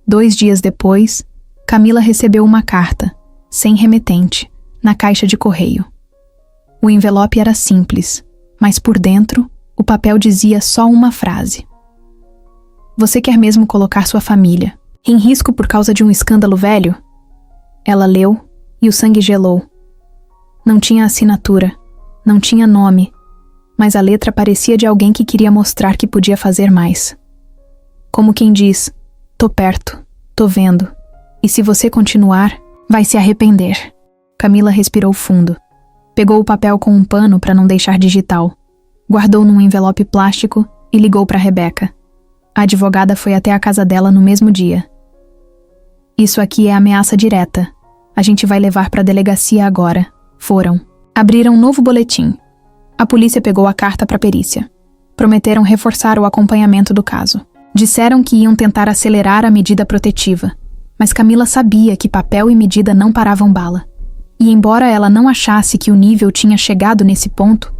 2 dias depois, Camila recebeu uma carta, sem remetente, na caixa de correio. O envelope era simples, mas por dentro, o papel dizia só uma frase. Você quer mesmo colocar sua família em risco por causa de um escândalo velho? Ela leu e o sangue gelou. Não tinha assinatura, não tinha nome, mas a letra parecia de alguém que queria mostrar que podia fazer mais. Como quem diz, tô perto, tô vendo, e se você continuar, vai se arrepender. Camila respirou fundo. Pegou o papel com um pano para não deixar digital. Guardou num envelope plástico e ligou para Rebeca. A advogada foi até a casa dela no mesmo dia. Isso aqui é ameaça direta. A gente vai levar para a delegacia agora. Foram. Abriram um novo boletim. A polícia pegou a carta para perícia. Prometeram reforçar o acompanhamento do caso. Disseram que iam tentar acelerar a medida protetiva. Mas Camila sabia que papel e medida não paravam bala. E embora ela não achasse que o nível tinha chegado nesse ponto,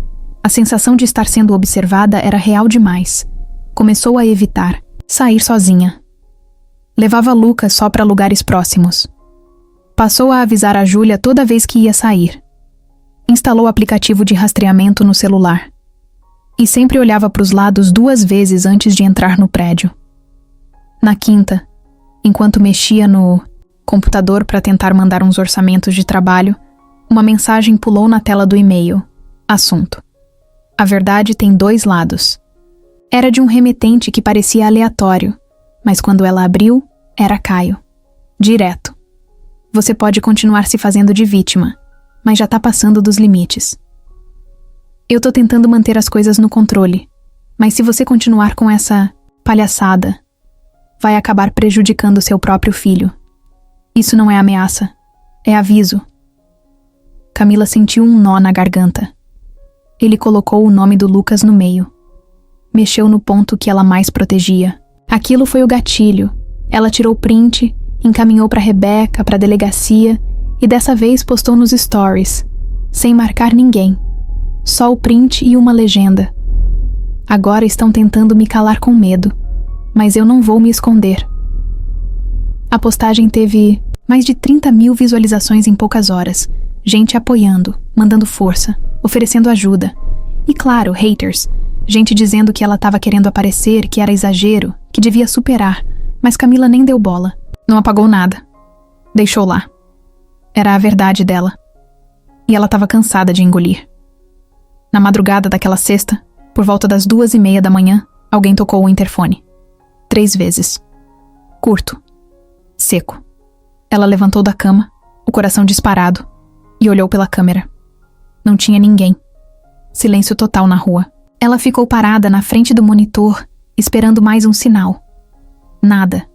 a sensação de estar sendo observada era real demais. Começou a evitar sair sozinha. Levava Lucas só para lugares próximos. Passou a avisar a Júlia toda vez que ia sair. Instalou aplicativo de rastreamento no celular. E sempre olhava para os lados 2 vezes antes de entrar no prédio. Na quinta, enquanto mexia no computador para tentar mandar uns orçamentos de trabalho, uma mensagem pulou na tela do e-mail. Assunto: a verdade tem 2 lados. Era de um remetente que parecia aleatório, mas quando ela abriu, era Caio. Direto. Você pode continuar se fazendo de vítima, mas já tá passando dos limites. Eu tô tentando manter as coisas no controle, mas se você continuar com essa palhaçada, vai acabar prejudicando seu próprio filho. Isso não é ameaça, é aviso. Camila sentiu um nó na garganta. Ele colocou o nome do Lucas no meio. Mexeu no ponto que ela mais protegia. Aquilo foi o gatilho. Ela tirou print, encaminhou para Rebeca, para a delegacia e dessa vez postou nos stories, sem marcar ninguém. Só o print e uma legenda. Agora estão tentando me calar com medo, mas eu não vou me esconder. A postagem teve mais de 30.000 visualizações em poucas horas. Gente apoiando, mandando força, oferecendo ajuda. E claro, haters. Gente dizendo que ela estava querendo aparecer, que era exagero, que devia superar. Mas Camila nem deu bola. Não apagou nada. Deixou lá. Era a verdade dela. E ela estava cansada de engolir. Na madrugada daquela sexta, por volta das 2:30 da manhã, alguém tocou o interfone. 3 vezes. Curto. Seco. Ela levantou da cama, o coração disparado, e olhou pela câmera. Não tinha ninguém. Silêncio total na rua. Ela ficou parada na frente do monitor, esperando mais um sinal. Nada.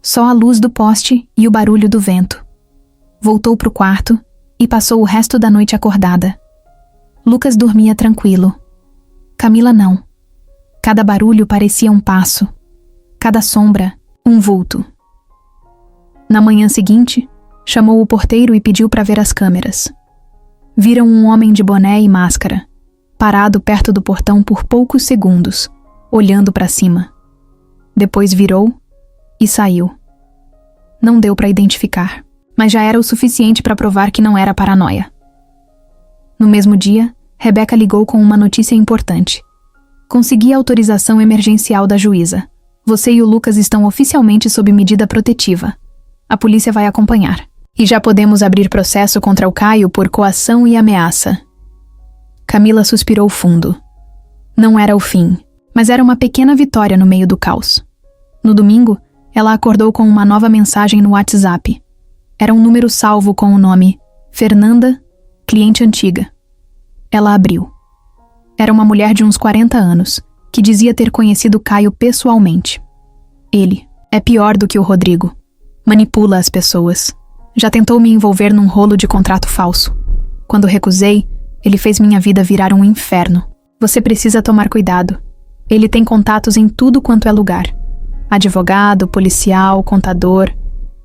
Só a luz do poste e o barulho do vento. Voltou pro quarto e passou o resto da noite acordada. Lucas dormia tranquilo. Camila não. Cada barulho parecia um passo. Cada sombra, um vulto. Na manhã seguinte, chamou o porteiro e pediu para ver as câmeras. Viram um homem de boné e máscara, parado perto do portão por poucos segundos, olhando para cima. Depois virou e saiu. Não deu para identificar, mas já era o suficiente para provar que não era paranoia. No mesmo dia, Rebeca ligou com uma notícia importante. Consegui a autorização emergencial da juíza. Você e o Lucas estão oficialmente sob medida protetiva. A polícia vai acompanhar. E já podemos abrir processo contra o Caio por coação e ameaça. Camila suspirou fundo. Não era o fim, mas era uma pequena vitória no meio do caos. No domingo, ela acordou com uma nova mensagem no WhatsApp. Era um número salvo com o nome Fernanda, cliente antiga. Ela abriu. Era uma mulher de uns 40 anos, que dizia ter conhecido Caio pessoalmente. Ele é pior do que o Rodrigo. Manipula as pessoas. Já tentou me envolver num rolo de contrato falso. Quando recusei, ele fez minha vida virar um inferno. Você precisa tomar cuidado. Ele tem contatos em tudo quanto é lugar. Advogado, policial, contador,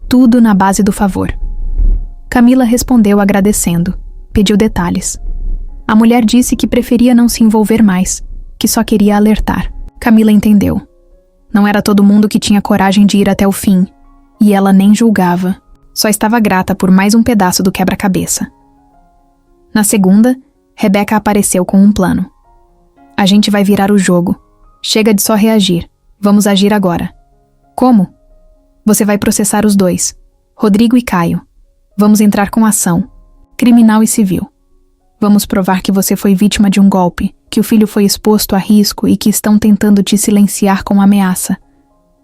tudo na base do favor. Camila respondeu agradecendo. Pediu detalhes. A mulher disse que preferia não se envolver mais, que só queria alertar. Camila entendeu. Não era todo mundo que tinha coragem de ir até o fim, e ela nem julgava. Só estava grata por mais um pedaço do quebra-cabeça. Na segunda, Rebeca apareceu com um plano. A gente vai virar o jogo. Chega de só reagir. Vamos agir agora. Como? Você vai processar os dois, Rodrigo e Caio. Vamos entrar com ação, criminal e civil. Vamos provar que você foi vítima de um golpe, que o filho foi exposto a risco e que estão tentando te silenciar com ameaça.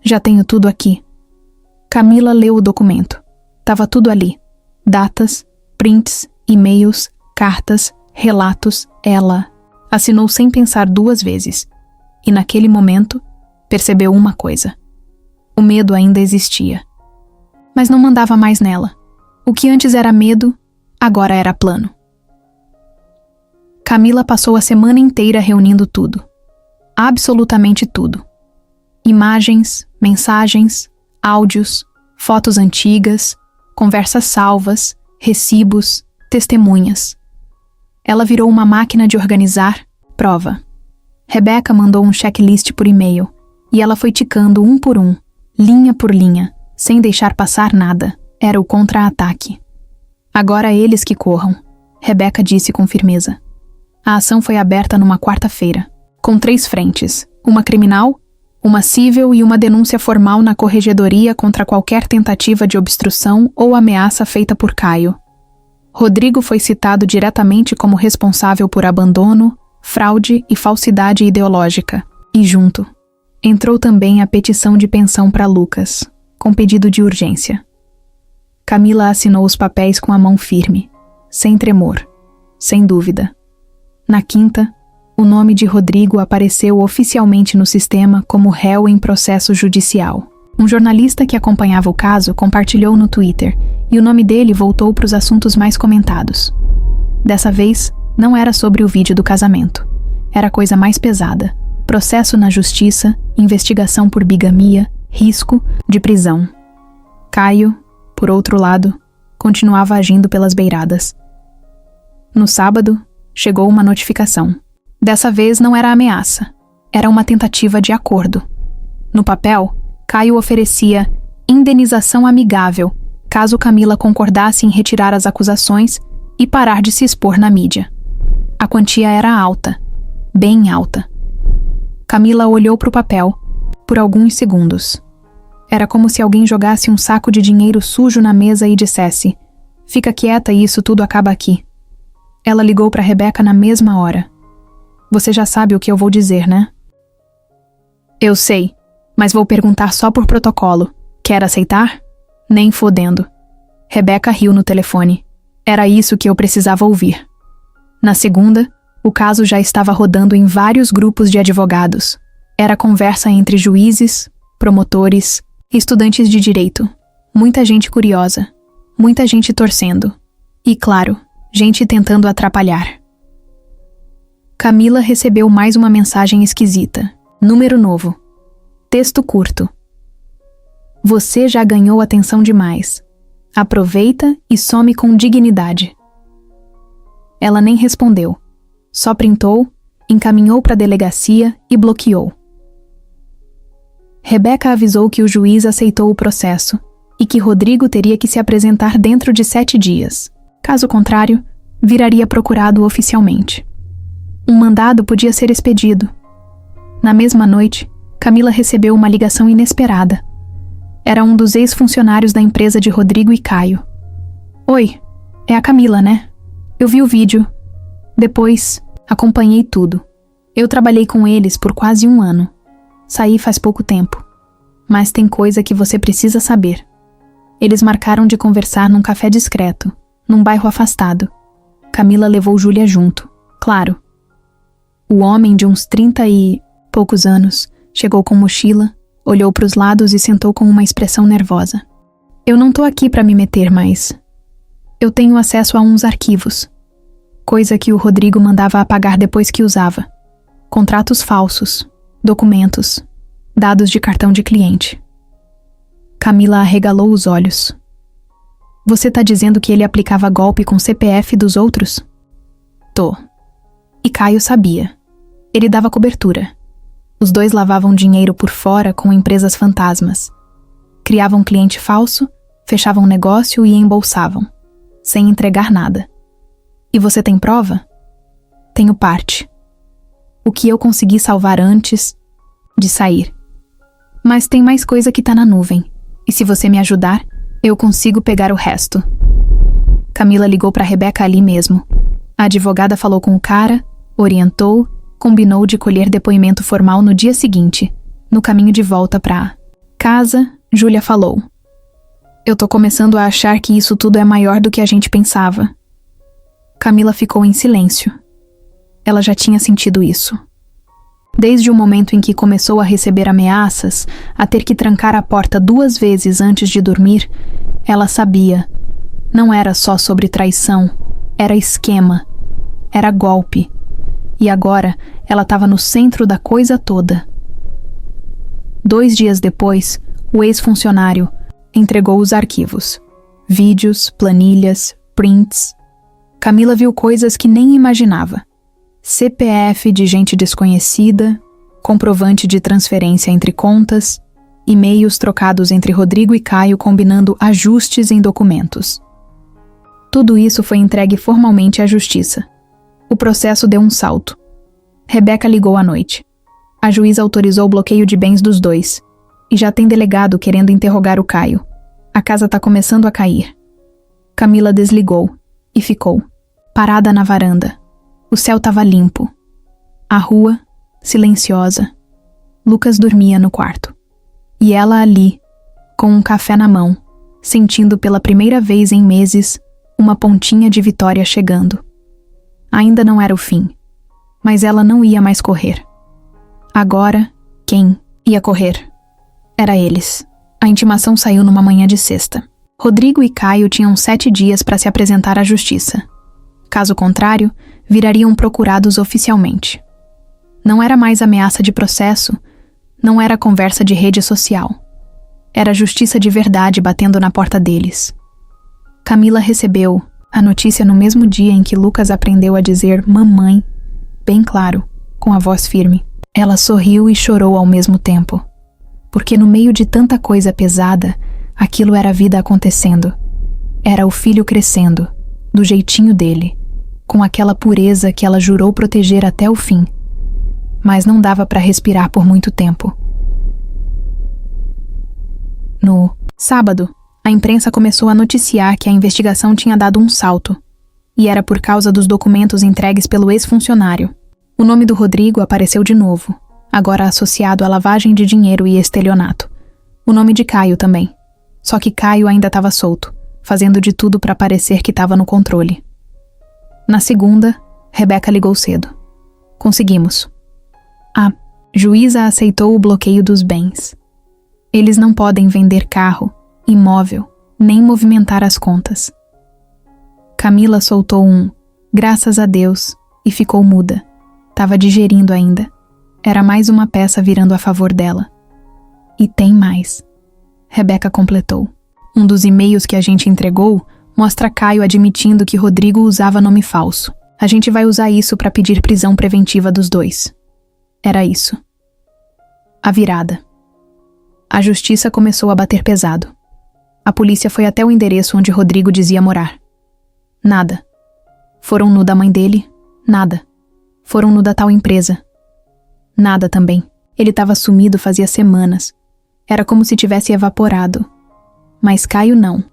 Já tenho tudo aqui. Camila leu o documento. Tava tudo ali. Datas, prints, e-mails, cartas, relatos. Ela assinou sem pensar 2 vezes. E naquele momento, percebeu uma coisa. O medo ainda existia. Mas não mandava mais nela. O que antes era medo, agora era plano. Camila passou a semana inteira reunindo tudo. Absolutamente tudo. Imagens, mensagens, áudios, fotos antigas, conversas salvas, recibos, testemunhas. Ela virou uma máquina de organizar prova. Rebeca mandou um checklist por e-mail e ela foi ticando um por um, linha por linha, sem deixar passar nada. Era o contra-ataque. Agora eles que corram, Rebeca disse com firmeza. A ação foi aberta numa quarta-feira, com 3 frentes, uma criminal, uma cível e uma denúncia formal na corregedoria contra qualquer tentativa de obstrução ou ameaça feita por Caio. Rodrigo foi citado diretamente como responsável por abandono, fraude e falsidade ideológica. E junto, entrou também a petição de pensão para Lucas, com pedido de urgência. Camila assinou os papéis com a mão firme, sem tremor, sem dúvida. Na quinta, o nome de Rodrigo apareceu oficialmente no sistema como réu em processo judicial. Um jornalista que acompanhava o caso compartilhou no Twitter e o nome dele voltou para os assuntos mais comentados. Dessa vez, não era sobre o vídeo do casamento. Era coisa mais pesada. Processo na justiça, investigação por bigamia, risco de prisão. Caio, por outro lado, continuava agindo pelas beiradas. No sábado, chegou uma notificação. Dessa vez não era ameaça. Era uma tentativa de acordo. No papel, Caio oferecia indenização amigável caso Camila concordasse em retirar as acusações e parar de se expor na mídia. A quantia era alta, bem alta. Camila olhou para o papel por alguns segundos. Era como se alguém jogasse um saco de dinheiro sujo na mesa e dissesse: "Fica quieta e isso tudo acaba aqui." Ela ligou para Rebeca na mesma hora. "Você já sabe o que eu vou dizer, né?" "Eu sei, mas vou perguntar só por protocolo. Quer aceitar?" "Nem fodendo." Rebeca riu no telefone. Era isso que eu precisava ouvir. Na segunda, o caso já estava rodando em vários grupos de advogados. Era conversa entre juízes, promotores, estudantes de direito. Muita gente curiosa. Muita gente torcendo. E, claro, gente tentando atrapalhar. Camila recebeu mais uma mensagem esquisita. Número novo. Texto curto. "Você já ganhou atenção demais. Aproveita e some com dignidade." Ela nem respondeu. Só printou, encaminhou para a delegacia e bloqueou. Rebeca avisou que o juiz aceitou o processo e que Rodrigo teria que se apresentar dentro de 7 dias. Caso contrário, viraria procurado oficialmente. Um mandado podia ser expedido. Na mesma noite, Camila recebeu uma ligação inesperada. Era um dos ex-funcionários da empresa de Rodrigo e Caio. "Oi, é a Camila, né? Eu vi o vídeo. Depois, acompanhei tudo. Eu trabalhei com eles por quase 1 ano. Saí faz pouco tempo. Mas tem coisa que você precisa saber. Eles marcaram de conversar num café discreto, num bairro afastado. Camila levou Júlia junto, claro. O homem de uns 30 e poucos anos chegou com mochila, olhou para os lados e sentou com uma expressão nervosa. "Eu não tô aqui para me meter mais. Eu tenho acesso a uns arquivos. Coisa que o Rodrigo mandava apagar depois que usava. Contratos falsos, documentos, dados de cartão de cliente." Camila arregalou os olhos. "Você tá dizendo que ele aplicava golpe com CPF dos outros?" "Tô." E Caio sabia. Ele dava cobertura. Os dois lavavam dinheiro por fora com empresas fantasmas. Criavam cliente falso, fechavam negócio e embolsavam, sem entregar nada. "E você tem prova?" "Tenho parte. O que eu consegui salvar antes de sair. Mas tem mais coisa que tá na nuvem. E se você me ajudar, eu consigo pegar o resto." Camila ligou para Rebeca ali mesmo. A advogada falou com o cara, orientou, combinou de colher depoimento formal no dia seguinte, no caminho de volta pra casa. Júlia falou: "Eu tô começando a achar que isso tudo é maior do que a gente pensava." Camila ficou em silêncio. Ela já tinha sentido isso. Desde o momento em que começou a receber ameaças, a ter que trancar a porta 2 vezes antes de dormir, ela sabia. Não era só sobre traição, era esquema, era golpe. E agora ela estava no centro da coisa toda. 2 dias depois, o ex-funcionário entregou os arquivos. Vídeos, planilhas, prints. Camila viu coisas que nem imaginava. CPF de gente desconhecida, comprovante de transferência entre contas, e-mails trocados entre Rodrigo e Caio combinando ajustes em documentos. Tudo isso foi entregue formalmente à justiça. O processo deu um salto. Rebeca ligou à noite. A juíza autorizou o bloqueio de bens dos dois. E já tem delegado querendo interrogar o Caio. A casa tá começando a cair. Camila desligou e ficou, parada na varanda. O céu tava limpo. A rua, silenciosa. Lucas dormia no quarto. E ela ali, com um café na mão, sentindo pela primeira vez em meses uma pontinha de vitória chegando. Ainda não era o fim, mas ela não ia mais correr. Agora, quem ia correr? Era eles. A intimação saiu numa manhã de sexta. Rodrigo e Caio tinham 7 dias para se apresentar à justiça. Caso contrário, virariam procurados oficialmente. Não era mais ameaça de processo, não era conversa de rede social. Era justiça de verdade batendo na porta deles. Camila recebeu a notícia no mesmo dia em que Lucas aprendeu a dizer mamãe, bem claro, com a voz firme. Ela sorriu e chorou ao mesmo tempo. Porque no meio de tanta coisa pesada, aquilo era a vida acontecendo. Era o filho crescendo, do jeitinho dele, com aquela pureza que ela jurou proteger até o fim. mas não dava para respirar por muito tempo. No sábado, a imprensa começou a noticiar que a investigação tinha dado um salto, e era por causa dos documentos entregues pelo ex-funcionário. O nome do Rodrigo apareceu de novo, agora associado à lavagem de dinheiro e estelionato. O nome de Caio também. Só que Caio ainda estava solto, fazendo de tudo para parecer que estava no controle. Na segunda, Rebeca ligou cedo. Conseguimos. A juíza aceitou o bloqueio dos bens. Eles não podem vender carro, imóvel, nem movimentar as contas. Camila soltou um "graças a Deus" e ficou muda. Tava digerindo ainda. Era mais uma peça virando a favor dela. E tem mais. Rebeca completou. Um dos e-mails que a gente entregou mostra Caio admitindo que Rodrigo usava nome falso. A gente vai usar isso para pedir prisão preventiva dos dois. Era isso. A virada. A justiça começou a bater pesado. A polícia foi até o endereço onde Rodrigo dizia morar. Nada. Foram no da mãe dele? Nada. Foram no da tal empresa? Nada também. Ele estava sumido fazia semanas. Era como se tivesse evaporado. Mas Caio não.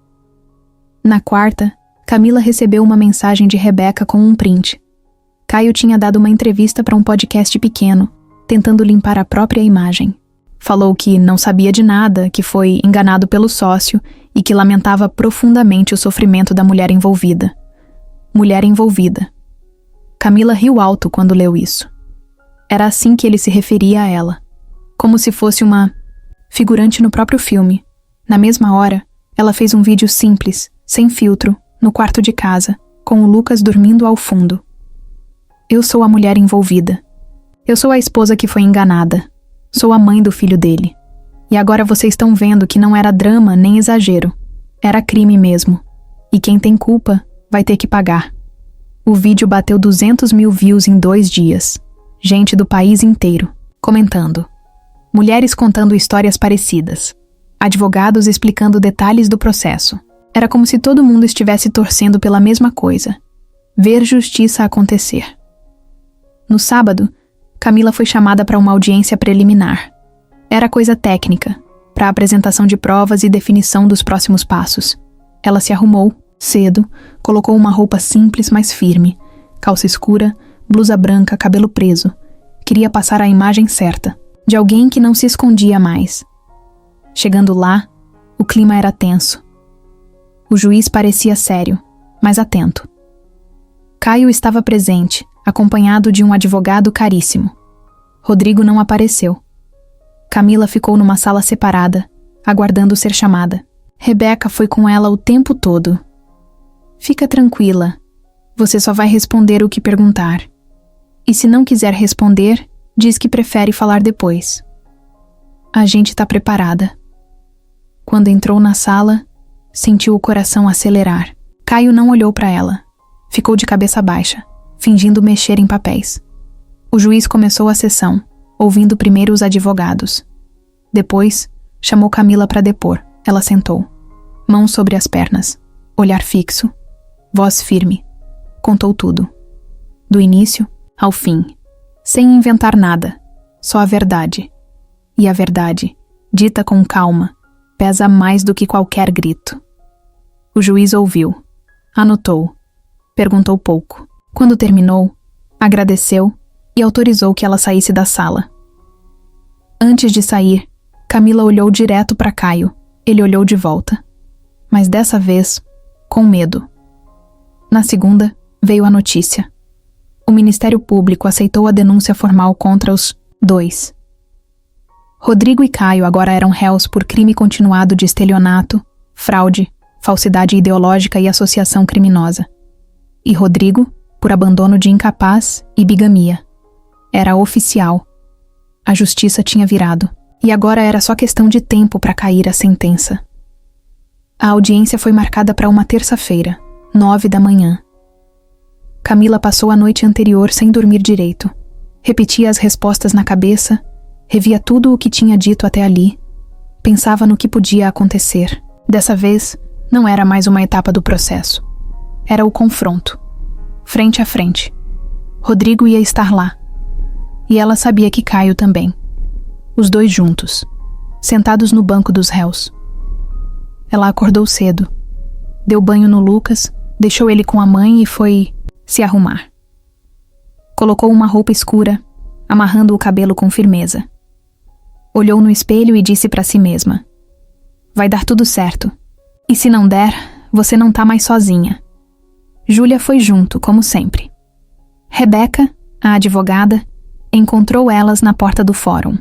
Na quarta, Camila recebeu uma mensagem de Rebeca com um print. Caio tinha dado uma entrevista para um podcast pequeno, tentando limpar a própria imagem. Falou que não sabia de nada, que foi enganado pelo sócio e que lamentava profundamente o sofrimento da mulher envolvida. Mulher envolvida. Camila riu alto quando leu isso. Era assim que ele se referia a ela. Como se fosse uma figurante no próprio filme. Na mesma hora, ela fez um vídeo simples, sem filtro, no quarto de casa, com o Lucas dormindo ao fundo. Eu sou a mulher envolvida. Eu sou a esposa que foi enganada. Sou a mãe do filho dele. E agora vocês estão vendo que não era drama nem exagero. Era crime mesmo. E quem tem culpa vai ter que pagar. O vídeo bateu 200 mil views em 2 dias. Gente do país inteiro, comentando. Mulheres contando histórias parecidas. Advogados explicando detalhes do processo. Era como se todo mundo estivesse torcendo pela mesma coisa. Ver justiça acontecer. No sábado, Camila foi chamada para uma audiência preliminar. Era coisa técnica, para apresentação de provas e definição dos próximos passos. Ela se arrumou, cedo, colocou uma roupa simples, mas firme, calça escura, blusa branca, cabelo preso. Queria passar a imagem certa, de alguém que não se escondia mais. Chegando lá, o clima era tenso. O juiz parecia sério, mas atento. Caio estava presente, acompanhado de um advogado caríssimo. Rodrigo não apareceu. Camila ficou numa sala separada, aguardando ser chamada. Rebeca foi com ela o tempo todo. Fica tranquila. Você só vai responder o que perguntar. E se não quiser responder, diz que prefere falar depois. A gente está preparada. Quando entrou na sala, sentiu o coração acelerar. Caio não olhou para ela. Ficou de cabeça baixa, fingindo mexer em papéis. O juiz começou a sessão, ouvindo primeiro os advogados. Depois, chamou Camila para depor. Ela sentou. Mãos sobre as pernas. Olhar fixo. Voz firme. Contou tudo. Do início ao fim. Sem inventar nada. Só a verdade. E a verdade, dita com calma, pesa mais do que qualquer grito. O juiz ouviu. Anotou. Perguntou pouco. Quando terminou, agradeceu e autorizou que ela saísse da sala. Antes de sair, Camila olhou direto para Caio. Ele olhou de volta. Mas dessa vez, com medo. Na segunda, veio a notícia. O Ministério Público aceitou a denúncia formal contra os 2. Rodrigo e Caio agora eram réus por crime continuado de estelionato, fraude, falsidade ideológica e associação criminosa. E Rodrigo, por abandono de incapaz e bigamia. Era oficial. A justiça tinha virado. E agora era só questão de tempo para cair a sentença. A audiência foi marcada para uma terça-feira, 9 da manhã. Camila passou a noite anterior sem dormir direito. Repetia as respostas na cabeça, revia tudo o que tinha dito até ali, pensava no que podia acontecer. Dessa vez, não era mais uma etapa do processo. Era o confronto. Frente a frente. Rodrigo ia estar lá. e ela sabia que Caio também. Os dois juntos, sentados no banco dos réus. Ela acordou cedo, deu banho no Lucas, deixou ele com a mãe e foi se arrumar. Colocou uma roupa escura, amarrando o cabelo com firmeza. Olhou no espelho e disse para si mesma: vai dar tudo certo. E se não der, você não tá mais sozinha. Júlia foi junto, como sempre. Rebeca, a advogada, encontrou elas na porta do fórum.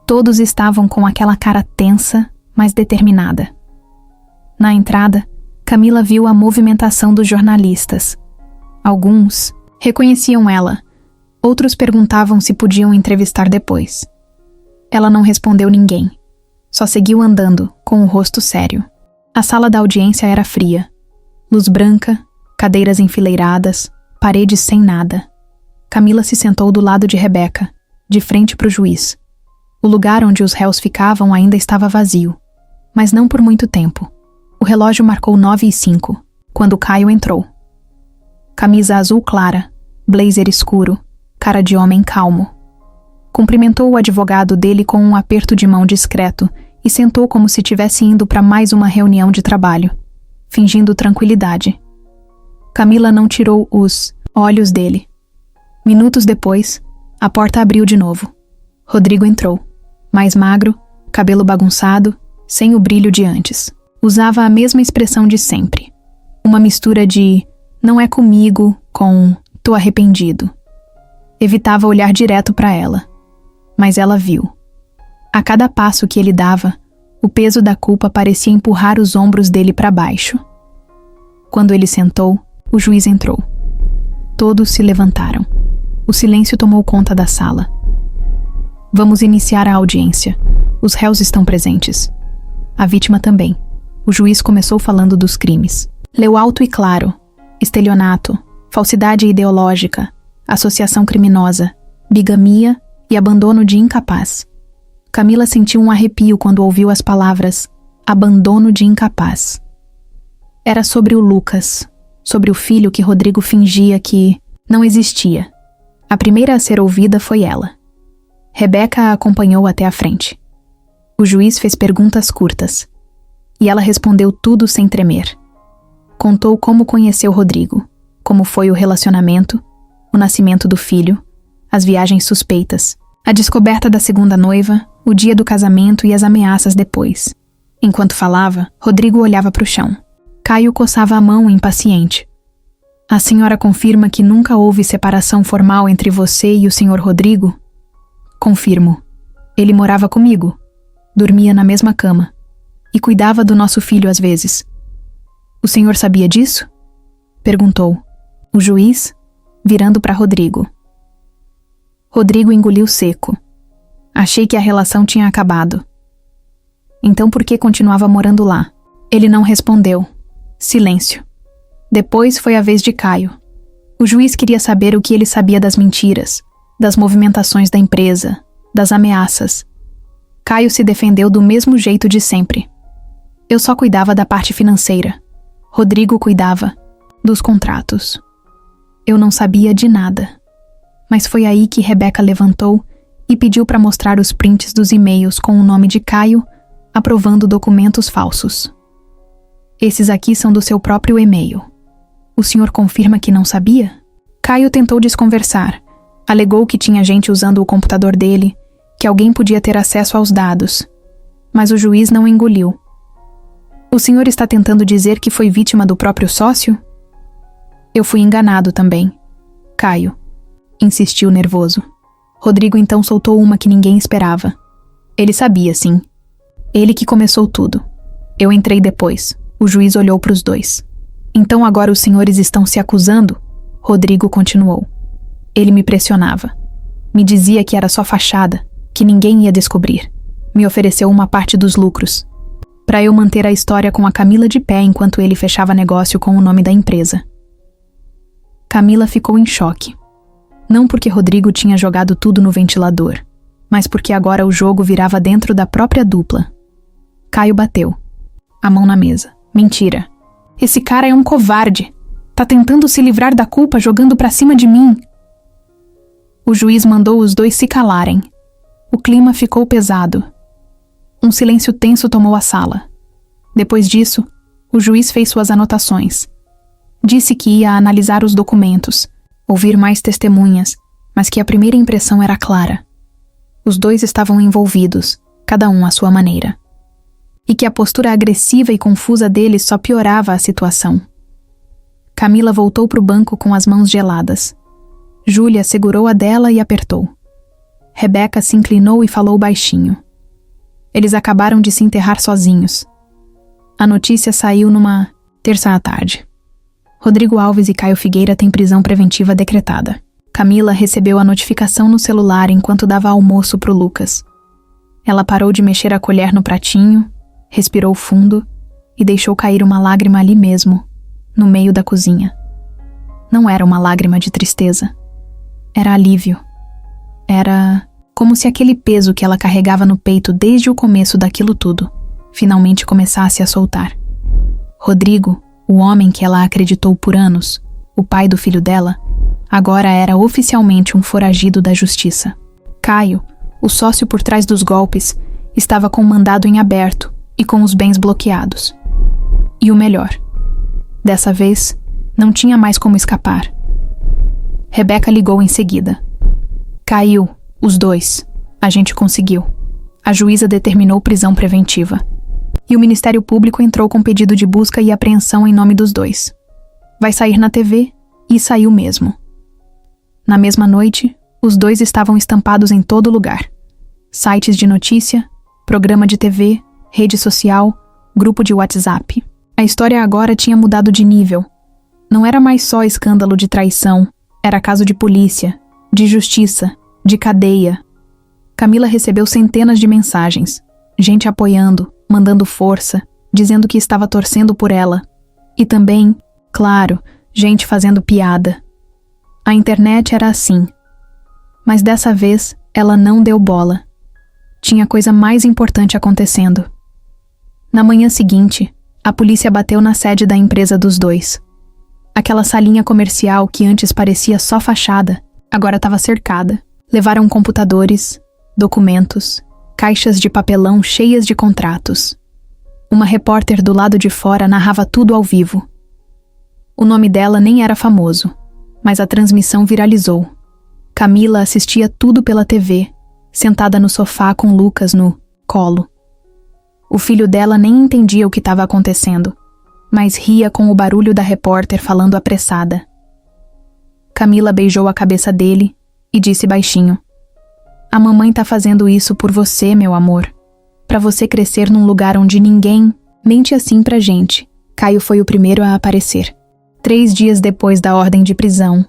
Todos estavam com aquela cara tensa, mas determinada. Na entrada, Camila viu a movimentação dos jornalistas. Alguns reconheciam ela, outros perguntavam se podiam entrevistar depois. Ela não respondeu ninguém, só seguiu andando, com o rosto sério. A sala da audiência era fria. Luz branca, cadeiras enfileiradas, paredes sem nada. Camila se sentou do lado de Rebeca, de frente para o juiz. O lugar onde os réus ficavam ainda estava vazio, mas não por muito tempo. O relógio marcou 9h05, quando Caio entrou. Camisa azul clara, blazer escuro, cara de homem calmo. Cumprimentou o advogado dele com um aperto de mão discreto e sentou como se estivesse indo para mais uma reunião de trabalho, fingindo tranquilidade. Camila não tirou os olhos dele. Minutos depois, a porta abriu de novo. Rodrigo entrou, mais magro, cabelo bagunçado, sem o brilho de antes. Usava a mesma expressão de sempre. Uma mistura de não é comigo com tô arrependido. Evitava olhar direto para ela, mas ela viu. A cada passo que ele dava, o peso da culpa parecia empurrar os ombros dele para baixo. Quando ele sentou, o juiz entrou. Todos se levantaram. O silêncio tomou conta da sala. Vamos iniciar a audiência. Os réus estão presentes. A vítima também. O juiz começou falando dos crimes. Leu alto e claro: estelionato, falsidade ideológica, associação criminosa, bigamia e abandono de incapaz. Camila sentiu um arrepio quando ouviu as palavras abandono de incapaz. Era sobre o Lucas, sobre o filho que Rodrigo fingia que não existia. A primeira a ser ouvida foi ela. Rebeca a acompanhou até a frente. O juiz fez perguntas curtas, e ela respondeu tudo sem tremer. Contou como conheceu Rodrigo, como foi o relacionamento, o nascimento do filho, as viagens suspeitas, a descoberta da segunda noiva, o dia do casamento e as ameaças depois. Enquanto falava, Rodrigo olhava para o chão. Caio coçava a mão impaciente. A senhora confirma que nunca houve separação formal entre você e o senhor Rodrigo? Confirmo. Ele morava comigo, dormia na mesma cama e cuidava do nosso filho às vezes. O senhor sabia disso? Perguntou o juiz, virando para Rodrigo. Rodrigo engoliu seco. Achei que a relação tinha acabado. Então por que continuava morando lá? Ele não respondeu. Silêncio. Depois foi a vez de Caio. O juiz queria saber o que ele sabia das mentiras, das movimentações da empresa, das ameaças. Caio se defendeu do mesmo jeito de sempre. Eu só cuidava da parte financeira. Rodrigo cuidava dos contratos. Eu não sabia de nada. Mas foi aí que Rebeca levantou e pediu para mostrar os prints dos e-mails com o nome de Caio, aprovando documentos falsos. Esses aqui são do seu próprio e-mail. O senhor confirma que não sabia? Caio tentou desconversar. Alegou que tinha gente usando o computador dele, que alguém podia ter acesso aos dados. Mas o juiz não engoliu. O senhor está tentando dizer que foi vítima do próprio sócio? Eu fui enganado também. Caio insistiu nervoso. Rodrigo então soltou uma que ninguém esperava. Ele sabia, sim. Ele que começou tudo. Eu entrei depois. O juiz olhou para os dois. Então agora os senhores estão se acusando? Rodrigo continuou. Ele me pressionava. Me dizia que era só fachada, que ninguém ia descobrir. Me ofereceu uma parte dos lucros, para eu manter a história com a Camila de pé enquanto ele fechava negócio com o nome da empresa. Camila ficou em choque. Não porque Rodrigo tinha jogado tudo no ventilador, mas porque agora o jogo virava dentro da própria dupla. Caio bateu a mão na mesa. Mentira. Esse cara é um covarde. Tá tentando se livrar da culpa jogando pra cima de mim. O juiz mandou os dois se calarem. O clima ficou pesado. Um silêncio tenso tomou a sala. Depois disso, o juiz fez suas anotações. Disse que ia analisar os documentos, ouvir mais testemunhas, mas que a primeira impressão era clara. Os dois estavam envolvidos, cada um à sua maneira. E que a postura agressiva e confusa deles só piorava a situação. Camila voltou para o banco com as mãos geladas. Júlia segurou a dela e apertou. Rebeca se inclinou e falou baixinho. Eles acabaram de se enterrar sozinhos. A notícia saiu numa terça à tarde. Rodrigo Alves e Caio Figueira têm prisão preventiva decretada. Camila recebeu a notificação no celular enquanto dava almoço pro Lucas. Ela parou de mexer a colher no pratinho, respirou fundo e deixou cair uma lágrima ali mesmo, no meio da cozinha. Não era uma lágrima de tristeza. Era alívio. Era como se aquele peso que ela carregava no peito desde o começo daquilo tudo finalmente começasse a soltar. Rodrigo, o homem que ela acreditou por anos, o pai do filho dela, agora era oficialmente um foragido da justiça. Caio, o sócio por trás dos golpes, estava com o mandado em aberto e com os bens bloqueados. E o melhor, dessa vez, não tinha mais como escapar. Rebeca ligou em seguida. Caiu, os dois. A gente conseguiu. A juíza determinou prisão preventiva. E o Ministério Público entrou com pedido de busca e apreensão em nome dos dois. Vai sair na TV e saiu mesmo. Na mesma noite, os dois estavam estampados em todo lugar. Sites de notícia, programa de TV, rede social, grupo de WhatsApp. A história agora tinha mudado de nível. Não era mais só escândalo de traição, era caso de polícia, de justiça, de cadeia. Camila recebeu centenas de mensagens, gente apoiando, mandando força, dizendo que estava torcendo por ela. E também, claro, gente fazendo piada. A internet era assim. Mas dessa vez, ela não deu bola. Tinha coisa mais importante acontecendo. Na manhã seguinte, a polícia bateu na sede da empresa dos dois. Aquela salinha comercial que antes parecia só fachada, agora estava cercada. Levaram computadores, documentos, caixas de papelão cheias de contratos. Uma repórter do lado de fora narrava tudo ao vivo. O nome dela nem era famoso, mas a transmissão viralizou. Camila assistia tudo pela TV, sentada no sofá com Lucas no colo. O filho dela nem entendia o que estava acontecendo, mas ria com o barulho da repórter falando apressada. Camila beijou a cabeça dele e disse baixinho: "A mamãe tá fazendo isso por você, meu amor. Pra você crescer num lugar onde ninguém mente assim pra gente." Caio foi o primeiro a aparecer. 3 dias depois da ordem de prisão,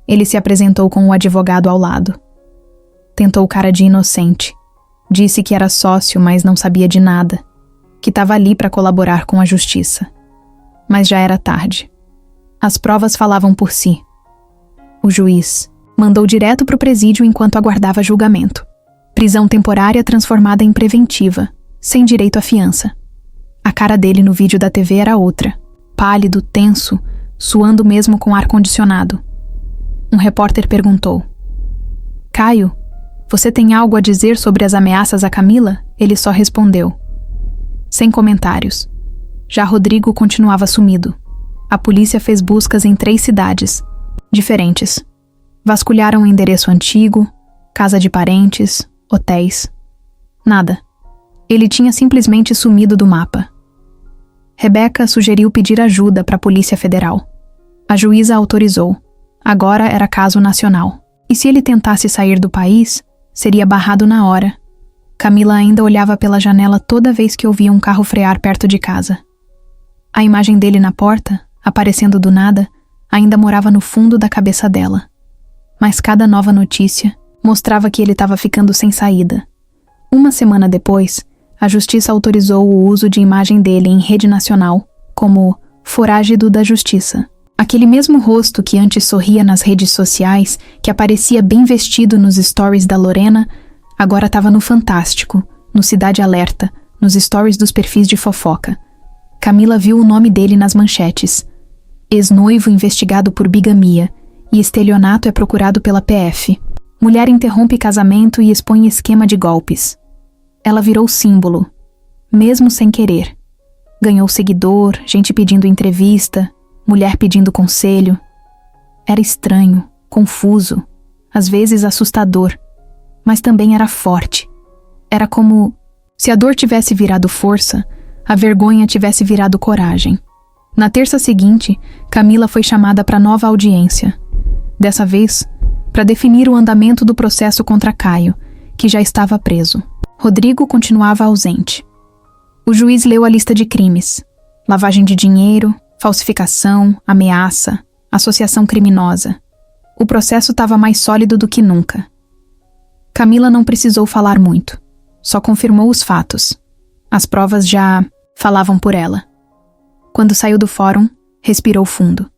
ele se apresentou com o advogado ao lado. Tentou cara de inocente. Disse que era sócio, mas não sabia de nada. Que estava ali para colaborar com a justiça. Mas já era tarde. As provas falavam por si. O juiz mandou direto para o presídio enquanto aguardava julgamento. Prisão temporária transformada em preventiva, sem direito à fiança. A cara dele no vídeo da TV era outra. Pálido, tenso, suando mesmo com ar-condicionado. Um repórter perguntou: "Caio, você tem algo a dizer sobre as ameaças a Camila?" Ele só respondeu: "Sem comentários." Já Rodrigo continuava sumido. A polícia fez buscas em 3 cidades diferentes. Vasculharam o endereço antigo, casa de parentes, hotéis. Nada. Ele tinha simplesmente sumido do mapa. Rebeca sugeriu pedir ajuda para a Polícia Federal. A juíza autorizou. Agora era caso nacional. E se ele tentasse sair do país, seria barrado na hora. Camila ainda olhava pela janela toda vez que ouvia um carro frear perto de casa. A imagem dele na porta, aparecendo do nada, ainda morava no fundo da cabeça dela. Mas cada nova notícia mostrava que ele estava ficando sem saída. 1 semana depois, a justiça autorizou o uso de imagem dele em rede nacional como foragido da justiça. Aquele mesmo rosto que antes sorria nas redes sociais, que aparecia bem vestido nos stories da Lorena, agora estava no Fantástico, no Cidade Alerta, nos stories dos perfis de fofoca. Camila viu o nome dele nas manchetes. Ex-noivo investigado por bigamia e estelionato é procurado pela PF. Mulher interrompe casamento e expõe esquema de golpes. Ela virou símbolo, mesmo sem querer. Ganhou seguidor, gente pedindo entrevista, mulher pedindo conselho. Era estranho, confuso, às vezes assustador, mas também era forte. Era como se a dor tivesse virado força, a vergonha tivesse virado coragem. Na terça seguinte, Camila foi chamada para nova audiência. Dessa vez, para definir o andamento do processo contra Caio, que já estava preso. Rodrigo continuava ausente. O juiz leu a lista de crimes: lavagem de dinheiro, falsificação, ameaça, associação criminosa. O processo estava mais sólido do que nunca. Camila não precisou falar muito. Só confirmou os fatos. As provas já falavam por ela. Quando saiu do fórum, respirou fundo.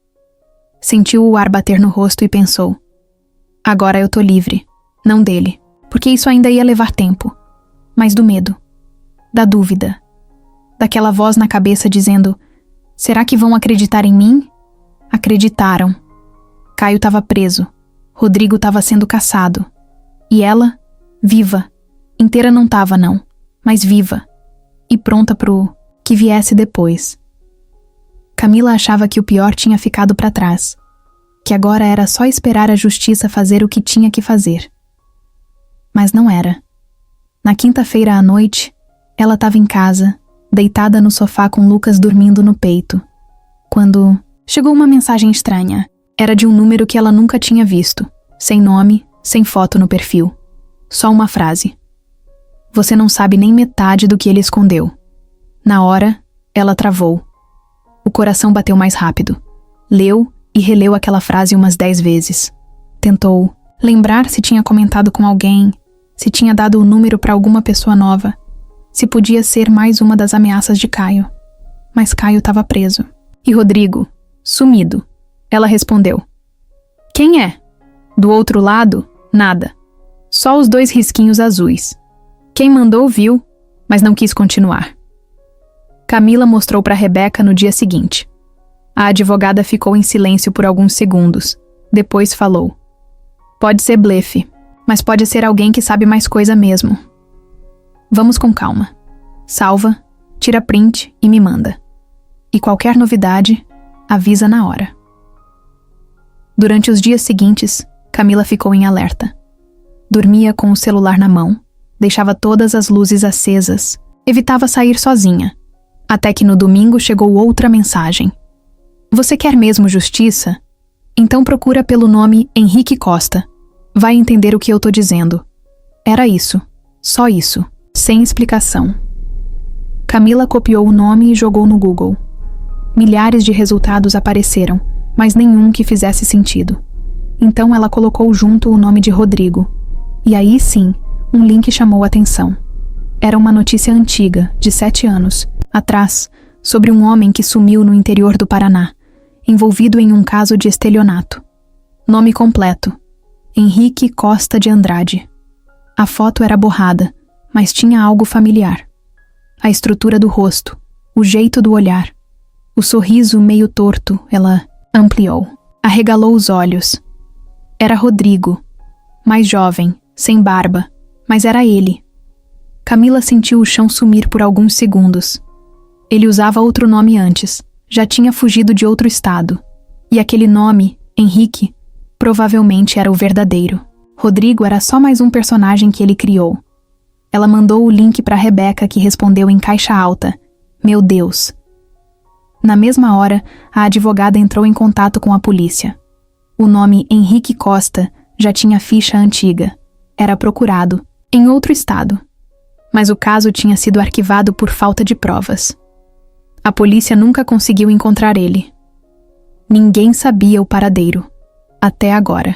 Sentiu o ar bater no rosto e pensou: agora eu tô livre, não dele, porque isso ainda ia levar tempo, mas do medo, da dúvida, daquela voz na cabeça dizendo: será que vão acreditar em mim? Acreditaram. Caio estava preso, Rodrigo estava sendo caçado. E ela, viva, inteira não estava não, mas viva, e pronta pro que viesse depois. Camila achava que o pior tinha ficado para trás, que agora era só esperar a justiça fazer o que tinha que fazer. Mas não era. Na quinta-feira à noite, ela estava em casa, deitada no sofá com Lucas dormindo no peito, quando chegou uma mensagem estranha. Era de um número que ela nunca tinha visto, sem nome, sem foto no perfil. Só uma frase: você não sabe nem metade do que ele escondeu. Na hora, ela travou. O coração bateu mais rápido. Leu e releu aquela frase umas 10 vezes. Tentou lembrar se tinha comentado com alguém, se tinha dado o número para alguma pessoa nova, se podia ser mais uma das ameaças de Caio. Mas Caio estava preso. E Rodrigo, sumido. Ela respondeu: quem é? Do outro lado, nada. Só os 2 risquinhos azuis. Quem mandou viu, mas não quis continuar. Camila mostrou para Rebeca no dia seguinte. A advogada ficou em silêncio por alguns segundos. Depois falou: pode ser blefe, mas pode ser alguém que sabe mais coisa mesmo. Vamos com calma. Salva, tira print e me manda. E qualquer novidade, avisa na hora. Durante os dias seguintes, Camila ficou em alerta. Dormia com o celular na mão, deixava todas as luzes acesas, evitava sair sozinha. Até que no domingo chegou outra mensagem: você quer mesmo justiça? Então procura pelo nome Henrique Costa. Vai entender o que eu tô dizendo. Era isso, só isso, sem explicação. Camila copiou o nome e jogou no Google. Milhares de resultados apareceram, mas nenhum que fizesse sentido. Então ela colocou junto o nome de Rodrigo. E aí sim, um link chamou a atenção. Era uma notícia antiga, de 7 anos, atrás, sobre um homem que sumiu no interior do Paraná, envolvido em um caso de estelionato. Nome completo: Henrique Costa de Andrade. A foto era borrada, mas tinha algo familiar. A estrutura do rosto, o jeito do olhar, o sorriso meio torto. Ela ampliou, arregalou os olhos. Era Rodrigo, mais jovem, sem barba, mas era ele. Camila sentiu o chão sumir por alguns segundos. Ele usava outro nome antes, já tinha fugido de outro estado. E aquele nome, Henrique, provavelmente era o verdadeiro. Rodrigo era só mais um personagem que ele criou. Ela mandou o link para Rebeca, que respondeu em caixa alta: meu Deus. Na mesma hora, a advogada entrou em contato com a polícia. O nome Henrique Costa já tinha ficha antiga. Era procurado, em outro estado. Mas o caso tinha sido arquivado por falta de provas. A polícia nunca conseguiu encontrar ele. Ninguém sabia o paradeiro, até agora.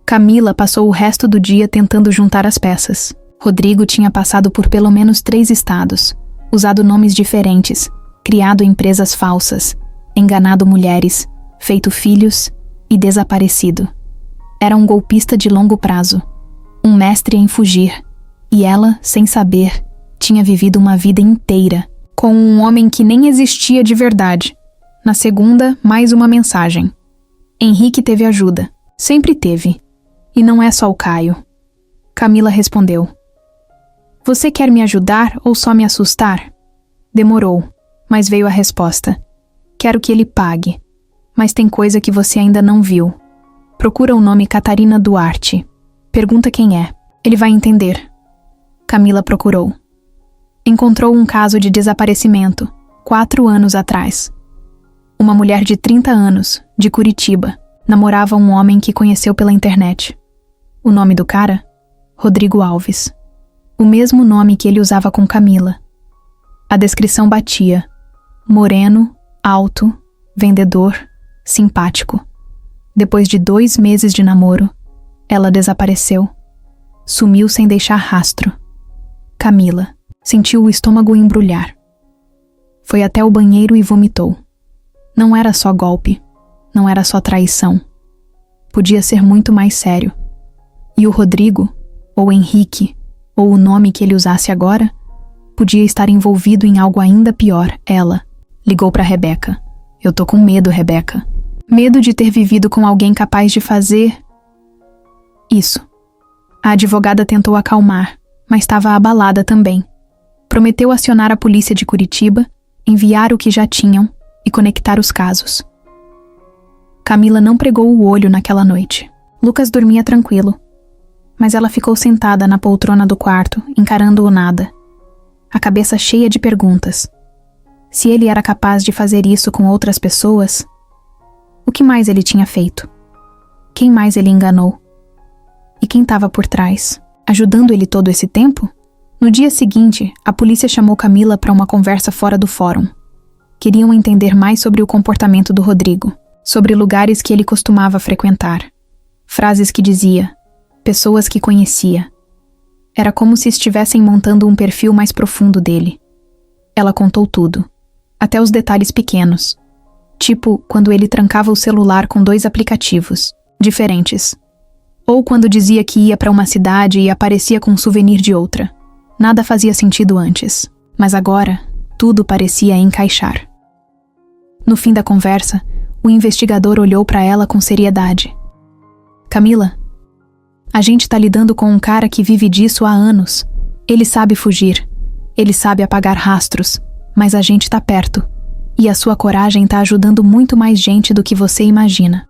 Camila passou o resto do dia tentando juntar as peças. Rodrigo tinha passado por pelo menos 3 estados, usado nomes diferentes, criado empresas falsas, enganado mulheres, feito filhos e desaparecido. Era um golpista de longo prazo, um mestre em fugir, e ela, sem saber, tinha vivido uma vida inteira com um homem que nem existia de verdade. Na segunda, mais uma mensagem. Henrique teve ajuda, sempre teve. E não é só o Caio. Camila respondeu. Você quer me ajudar ou só me assustar? Demorou, mas veio a resposta. Quero que ele pague, mas tem coisa que você ainda não viu. Procura o nome Catarina Duarte. Pergunta quem é. Ele vai entender. Camila procurou. Encontrou um caso de desaparecimento, 4 anos atrás. Uma mulher de 30 anos, de Curitiba, namorava um homem que conheceu pela internet. O nome do cara? Rodrigo Alves. O mesmo nome que ele usava com Camila. A descrição batia. Moreno, alto, vendedor, simpático. Depois de 2 meses de namoro, ela desapareceu. Sumiu sem deixar rastro. Camila sentiu o estômago embrulhar. Foi até o banheiro e vomitou. Não era só golpe. Não era só traição. Podia ser muito mais sério. E o Rodrigo, ou Henrique, ou o nome que ele usasse agora, podia estar envolvido em algo ainda pior. Ela ligou para Rebeca. Eu tô com medo, Rebeca. Medo de ter vivido com alguém capaz de fazer isso. A advogada tentou acalmar, mas estava abalada também. Prometeu acionar a polícia de Curitiba, enviar o que já tinham e conectar os casos. Camila não pregou o olho naquela noite. Lucas dormia tranquilo, mas ela ficou sentada na poltrona do quarto, encarando o nada. A cabeça cheia de perguntas. Se ele era capaz de fazer isso com outras pessoas, o que mais ele tinha feito? Quem mais ele enganou? E quem estava por trás, ajudando ele todo esse tempo? No dia seguinte, a polícia chamou Camila para uma conversa fora do fórum. Queriam entender mais sobre o comportamento do Rodrigo, sobre lugares que ele costumava frequentar. Frases que dizia, pessoas que conhecia. Era como se estivessem montando um perfil mais profundo dele. Ela contou tudo, até os detalhes pequenos. Tipo, quando ele trancava o celular com 2 aplicativos diferentes. Ou quando dizia que ia para uma cidade e aparecia com um souvenir de outra. Nada fazia sentido antes, mas agora tudo parecia encaixar. No fim da conversa, o investigador olhou para ela com seriedade. Camila, a gente tá lidando com um cara que vive disso há anos. Ele sabe fugir, ele sabe apagar rastros, mas a gente tá perto. E a sua coragem tá ajudando muito mais gente do que você imagina.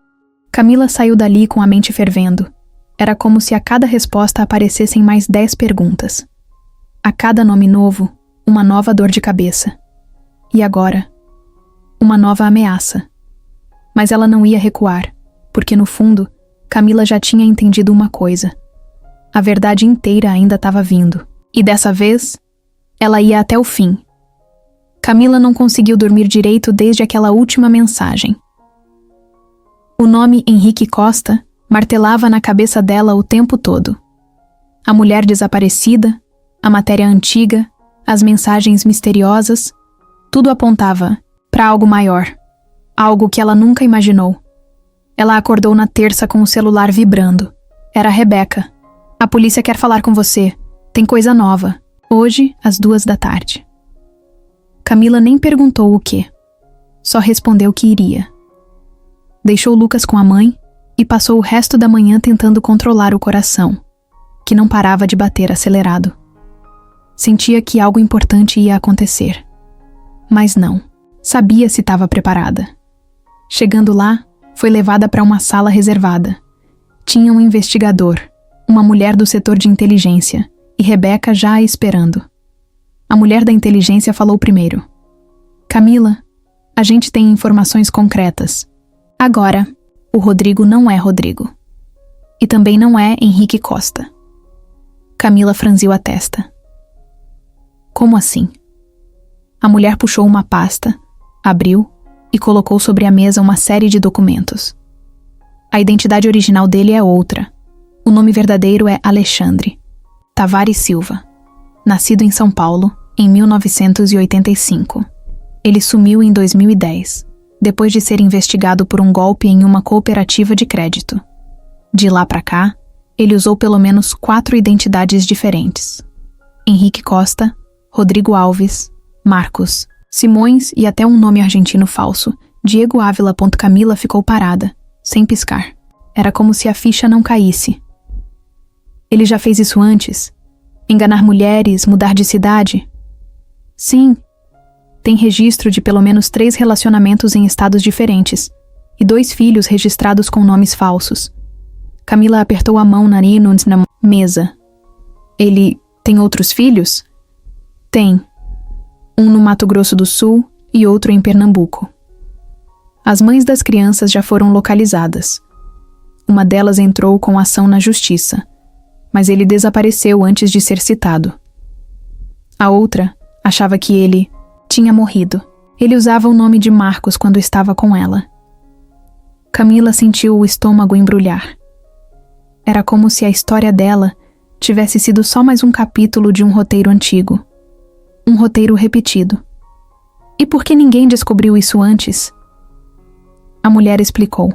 Camila saiu dali com a mente fervendo. Era como se a cada resposta aparecessem mais 10 perguntas. A cada nome novo, uma nova dor de cabeça. E agora, uma nova ameaça. Mas ela não ia recuar, porque no fundo, Camila já tinha entendido uma coisa. A verdade inteira ainda estava vindo. E dessa vez, ela ia até o fim. Camila não conseguiu dormir direito desde aquela última mensagem. O nome Henrique Costa martelava na cabeça dela o tempo todo. A mulher desaparecida, a matéria antiga, as mensagens misteriosas, tudo apontava para algo maior, algo que ela nunca imaginou. Ela acordou na terça com o celular vibrando. Era a Rebeca. A polícia quer falar com você. Tem coisa nova. Hoje, às 2 da tarde. Camila nem perguntou o quê. Só respondeu que iria. Deixou Lucas com a mãe e passou o resto da manhã tentando controlar o coração, que não parava de bater acelerado. Sentia que algo importante ia acontecer. Mas não. Sabia se estava preparada. Chegando lá, foi levada para uma sala reservada. Tinha um investigador, uma mulher do setor de inteligência, e Rebeca já a esperando. A mulher da inteligência falou primeiro. Camila, a gente tem informações concretas. Agora, o Rodrigo não é Rodrigo. E também não é Henrique Costa. Camila franziu a testa. Como assim? A mulher puxou uma pasta, abriu e colocou sobre a mesa uma série de documentos. A identidade original dele é outra. O nome verdadeiro é Alexandre Tavares Silva. Nascido em São Paulo, em 1985. Ele sumiu em 2010, depois de ser investigado por um golpe em uma cooperativa de crédito. De lá pra cá, ele usou pelo menos 4 identidades diferentes. Henrique Costa, Rodrigo Alves, Marcos, Simões e até um nome argentino falso, Diego Ávila. Camila ficou parada, sem piscar. Era como se a ficha não caísse. Ele já fez isso antes. Enganar mulheres, mudar de cidade. Sim. Tem registro de pelo menos 3 relacionamentos em estados diferentes e 2 filhos registrados com nomes falsos. Camila apertou a mão na mesa. Ele tem outros filhos? Tem. Um no Mato Grosso do Sul e outro em Pernambuco. As mães das crianças já foram localizadas. Uma delas entrou com ação na justiça, mas ele desapareceu antes de ser citado. A outra achava que ele tinha morrido. Ele usava o nome de Marcos quando estava com ela. Camila sentiu o estômago embrulhar. Era como se a história dela tivesse sido só mais um capítulo de um roteiro antigo. Um roteiro repetido. E por que ninguém descobriu isso antes? A mulher explicou.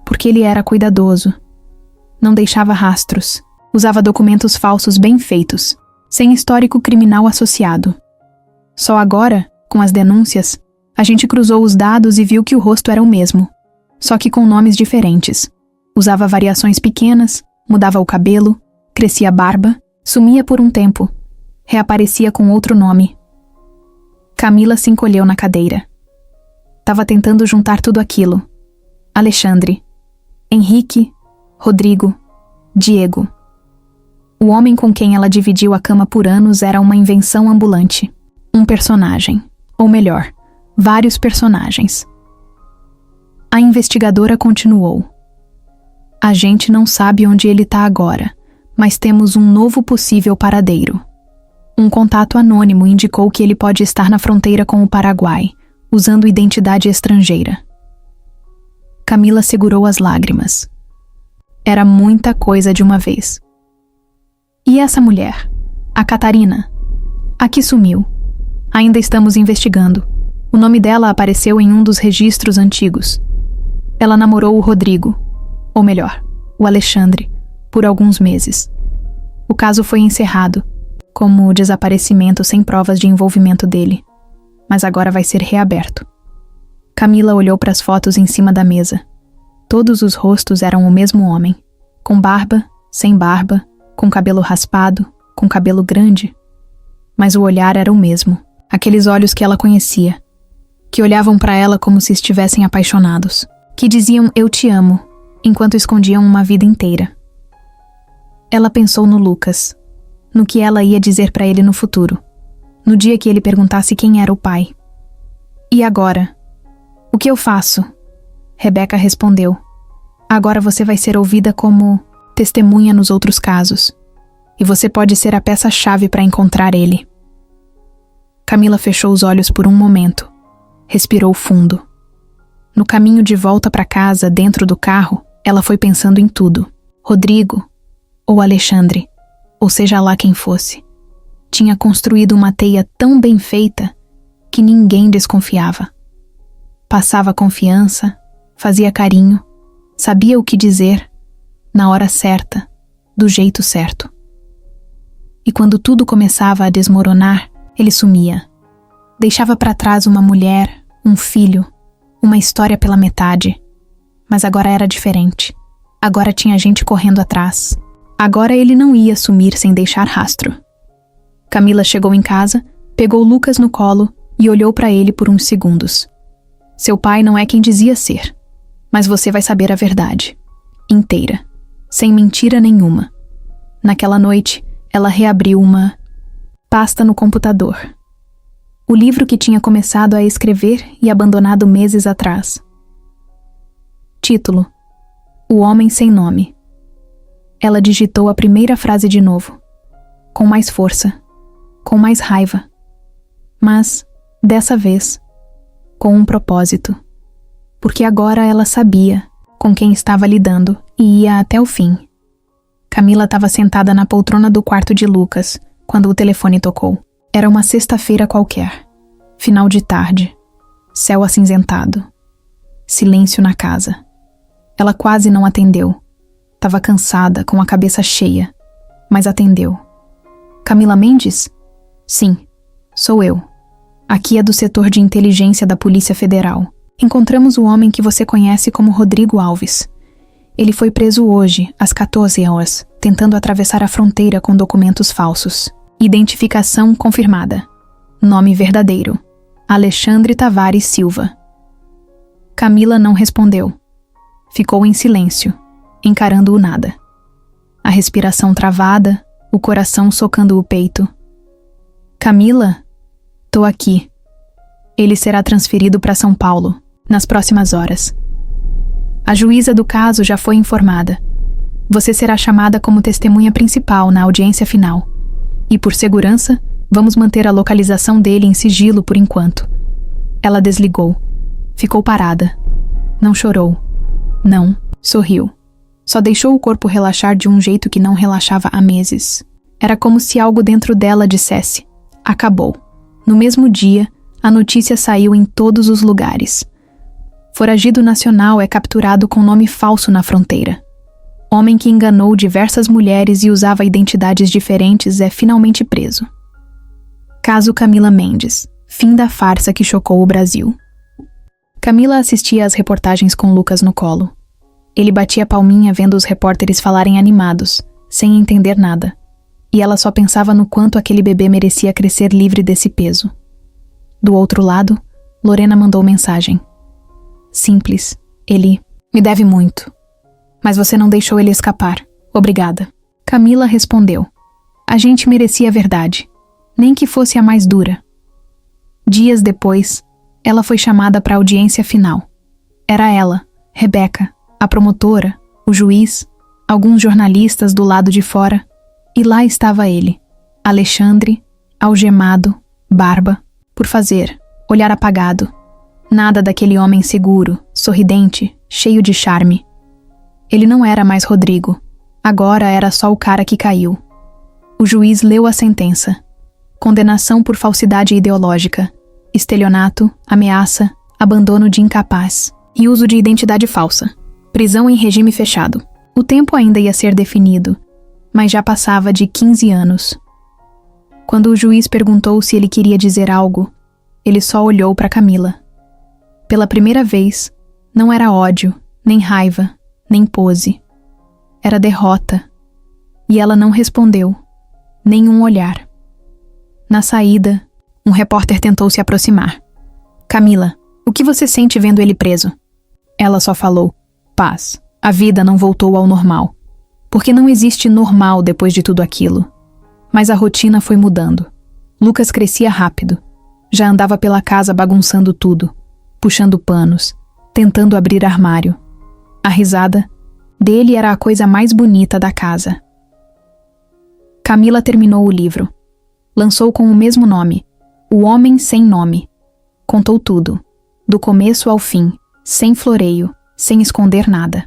Porque ele era cuidadoso. Não deixava rastros. Usava documentos falsos bem feitos, sem histórico criminal associado. Só agora, com as denúncias, a gente cruzou os dados e viu que o rosto era o mesmo, só que com nomes diferentes. Usava variações pequenas, mudava o cabelo, crescia a barba, sumia por um tempo, reaparecia com outro nome. Camila se encolheu na cadeira. Tava tentando juntar tudo aquilo. Alexandre, Henrique, Rodrigo, Diego. O homem com quem ela dividiu a cama por anos era uma invenção ambulante. Um personagem. Ou melhor, vários personagens. A investigadora continuou. A gente não sabe onde ele tá agora, mas temos um novo possível paradeiro. Um contato anônimo indicou que ele pode estar na fronteira com o Paraguai, usando identidade estrangeira. Camila segurou as lágrimas. Era muita coisa de uma vez. E essa mulher? A Catarina? A que sumiu? Ainda estamos investigando. O nome dela apareceu em um dos registros antigos. Ela namorou o Rodrigo, ou melhor, o Alexandre, por alguns meses. O caso foi encerrado, como desaparecimento sem provas de envolvimento dele. Mas agora vai ser reaberto. Camila olhou para as fotos em cima da mesa. Todos os rostos eram o mesmo homem, com barba, sem barba, com cabelo raspado, com cabelo grande. Mas o olhar era o mesmo, aqueles olhos que ela conhecia, que olhavam para ela como se estivessem apaixonados, que diziam "eu te amo", enquanto escondiam uma vida inteira. Ela pensou no Lucas, no que ela ia dizer para ele no futuro, no dia que ele perguntasse quem era o pai. E agora? O que eu faço? Rebeca respondeu. Agora você vai ser ouvida como testemunha nos outros casos. E você pode ser a peça-chave para encontrar ele. Camila fechou os olhos por um momento. Respirou fundo. No caminho de volta para casa, dentro do carro, ela foi pensando em tudo. Rodrigo, ou Alexandre, ou seja lá quem fosse, tinha construído uma teia tão bem feita que ninguém desconfiava. Passava confiança, fazia carinho, sabia o que dizer, na hora certa, do jeito certo. E quando tudo começava a desmoronar, ele sumia. Deixava para trás uma mulher, um filho, uma história pela metade. Mas agora era diferente. Agora tinha gente correndo atrás. Agora ele não ia sumir sem deixar rastro. Camila chegou em casa, pegou Lucas no colo e olhou para ele por uns segundos. Seu pai não é quem dizia ser, mas você vai saber a verdade. Inteira. Sem mentira nenhuma. Naquela noite, ela reabriu uma pasta no computador. O livro que tinha começado a escrever e abandonado meses atrás. Título: O Homem Sem Nome. Ela digitou a primeira frase de novo, com mais força, com mais raiva, mas, dessa vez, com um propósito, porque agora ela sabia com quem estava lidando e ia até o fim. Camila estava sentada na poltrona do quarto de Lucas quando o telefone tocou. Era uma sexta-feira qualquer, final de tarde, céu acinzentado, silêncio na casa. Ela quase não atendeu. Estava cansada, com a cabeça cheia, mas atendeu. Camila Mendes? Sim, sou eu. Aqui é do setor de inteligência da Polícia Federal. Encontramos o homem que você conhece como Rodrigo Alves. Ele foi preso hoje, às 14 horas, tentando atravessar a fronteira com documentos falsos. Identificação confirmada. Nome verdadeiro: Alexandre Tavares Silva. Camila não respondeu. Ficou em silêncio, encarando o nada. A respiração travada, o coração socando o peito. Camila? Tô aqui. Ele será transferido para São Paulo, nas próximas horas. A juíza do caso já foi informada. Você será chamada como testemunha principal na audiência final. E por segurança, vamos manter a localização dele em sigilo por enquanto. Ela desligou. Ficou parada. Não chorou. Não, sorriu. Só deixou o corpo relaxar de um jeito que não relaxava há meses. Era como se algo dentro dela dissesse: acabou. No mesmo dia, a notícia saiu em todos os lugares. Foragido nacional é capturado com nome falso na fronteira. Homem que enganou diversas mulheres e usava identidades diferentes é finalmente preso. Caso Camila Mendes. Fim da farsa que chocou o Brasil. Camila assistia às reportagens com Lucas no colo. Ele batia palminha vendo os repórteres falarem animados, sem entender nada. E ela só pensava no quanto aquele bebê merecia crescer livre desse peso. Do outro lado, Lorena mandou mensagem. Simples. Ele: me deve muito. Mas você não deixou ele escapar. Obrigada. Camila respondeu: a gente merecia a verdade, nem que fosse a mais dura. Dias depois, ela foi chamada para a audiência final. Era ela, Rebeca, a promotora, o juiz, alguns jornalistas do lado de fora, e lá estava ele, Alexandre, algemado, barba, por fazer, olhar apagado. Nada daquele homem seguro, sorridente, cheio de charme. Ele não era mais Rodrigo. Agora era só o cara que caiu. O juiz leu a sentença. Condenação por falsidade ideológica, estelionato, ameaça, abandono de incapaz e uso de identidade falsa. Prisão em regime fechado. O tempo ainda ia ser definido, mas já passava de 15 anos. Quando o juiz perguntou se ele queria dizer algo, ele só olhou para Camila. Pela primeira vez, não era ódio, nem raiva, nem pose. Era derrota. E ela não respondeu, nem um olhar. Na saída, um repórter tentou se aproximar. Camila, o que você sente vendo ele preso? Ela só falou: paz. A vida não voltou ao normal. Porque não existe normal depois de tudo aquilo. Mas a rotina foi mudando. Lucas crescia rápido. Já andava pela casa bagunçando tudo, puxando panos, tentando abrir armário. A risada dele era a coisa mais bonita da casa. Camila terminou o livro. Lançou com o mesmo nome, O Homem Sem Nome. Contou tudo, do começo ao fim, sem floreio, sem esconder nada.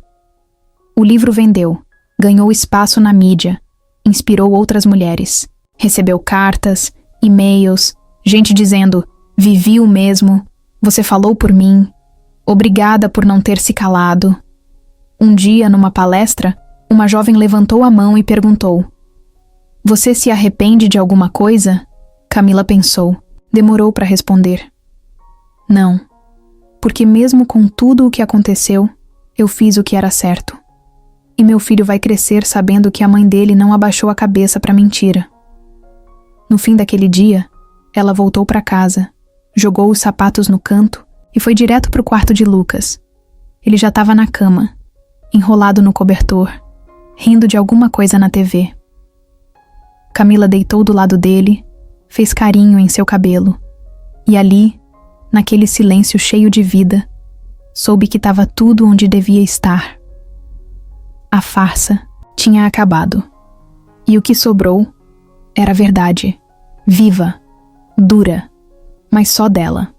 O livro vendeu, ganhou espaço na mídia, inspirou outras mulheres. Recebeu cartas, e-mails, gente dizendo: vivi o mesmo, você falou por mim, obrigada por não ter se calado. Um dia, numa palestra, uma jovem levantou a mão e perguntou: você se arrepende de alguma coisa? Camila pensou. Demorou para responder. Não, porque mesmo com tudo o que aconteceu, eu fiz o que era certo. E meu filho vai crescer sabendo que a mãe dele não abaixou a cabeça para mentira. No fim daquele dia, ela voltou para casa, jogou os sapatos no canto e foi direto para o quarto de Lucas. Ele já estava na cama, enrolado no cobertor, rindo de alguma coisa na TV. Camila deitou do lado dele, fez carinho em seu cabelo. E ali, naquele silêncio cheio de vida, soube que estava tudo onde devia estar. A farsa tinha acabado. E o que sobrou era verdade, viva, dura, mas só dela.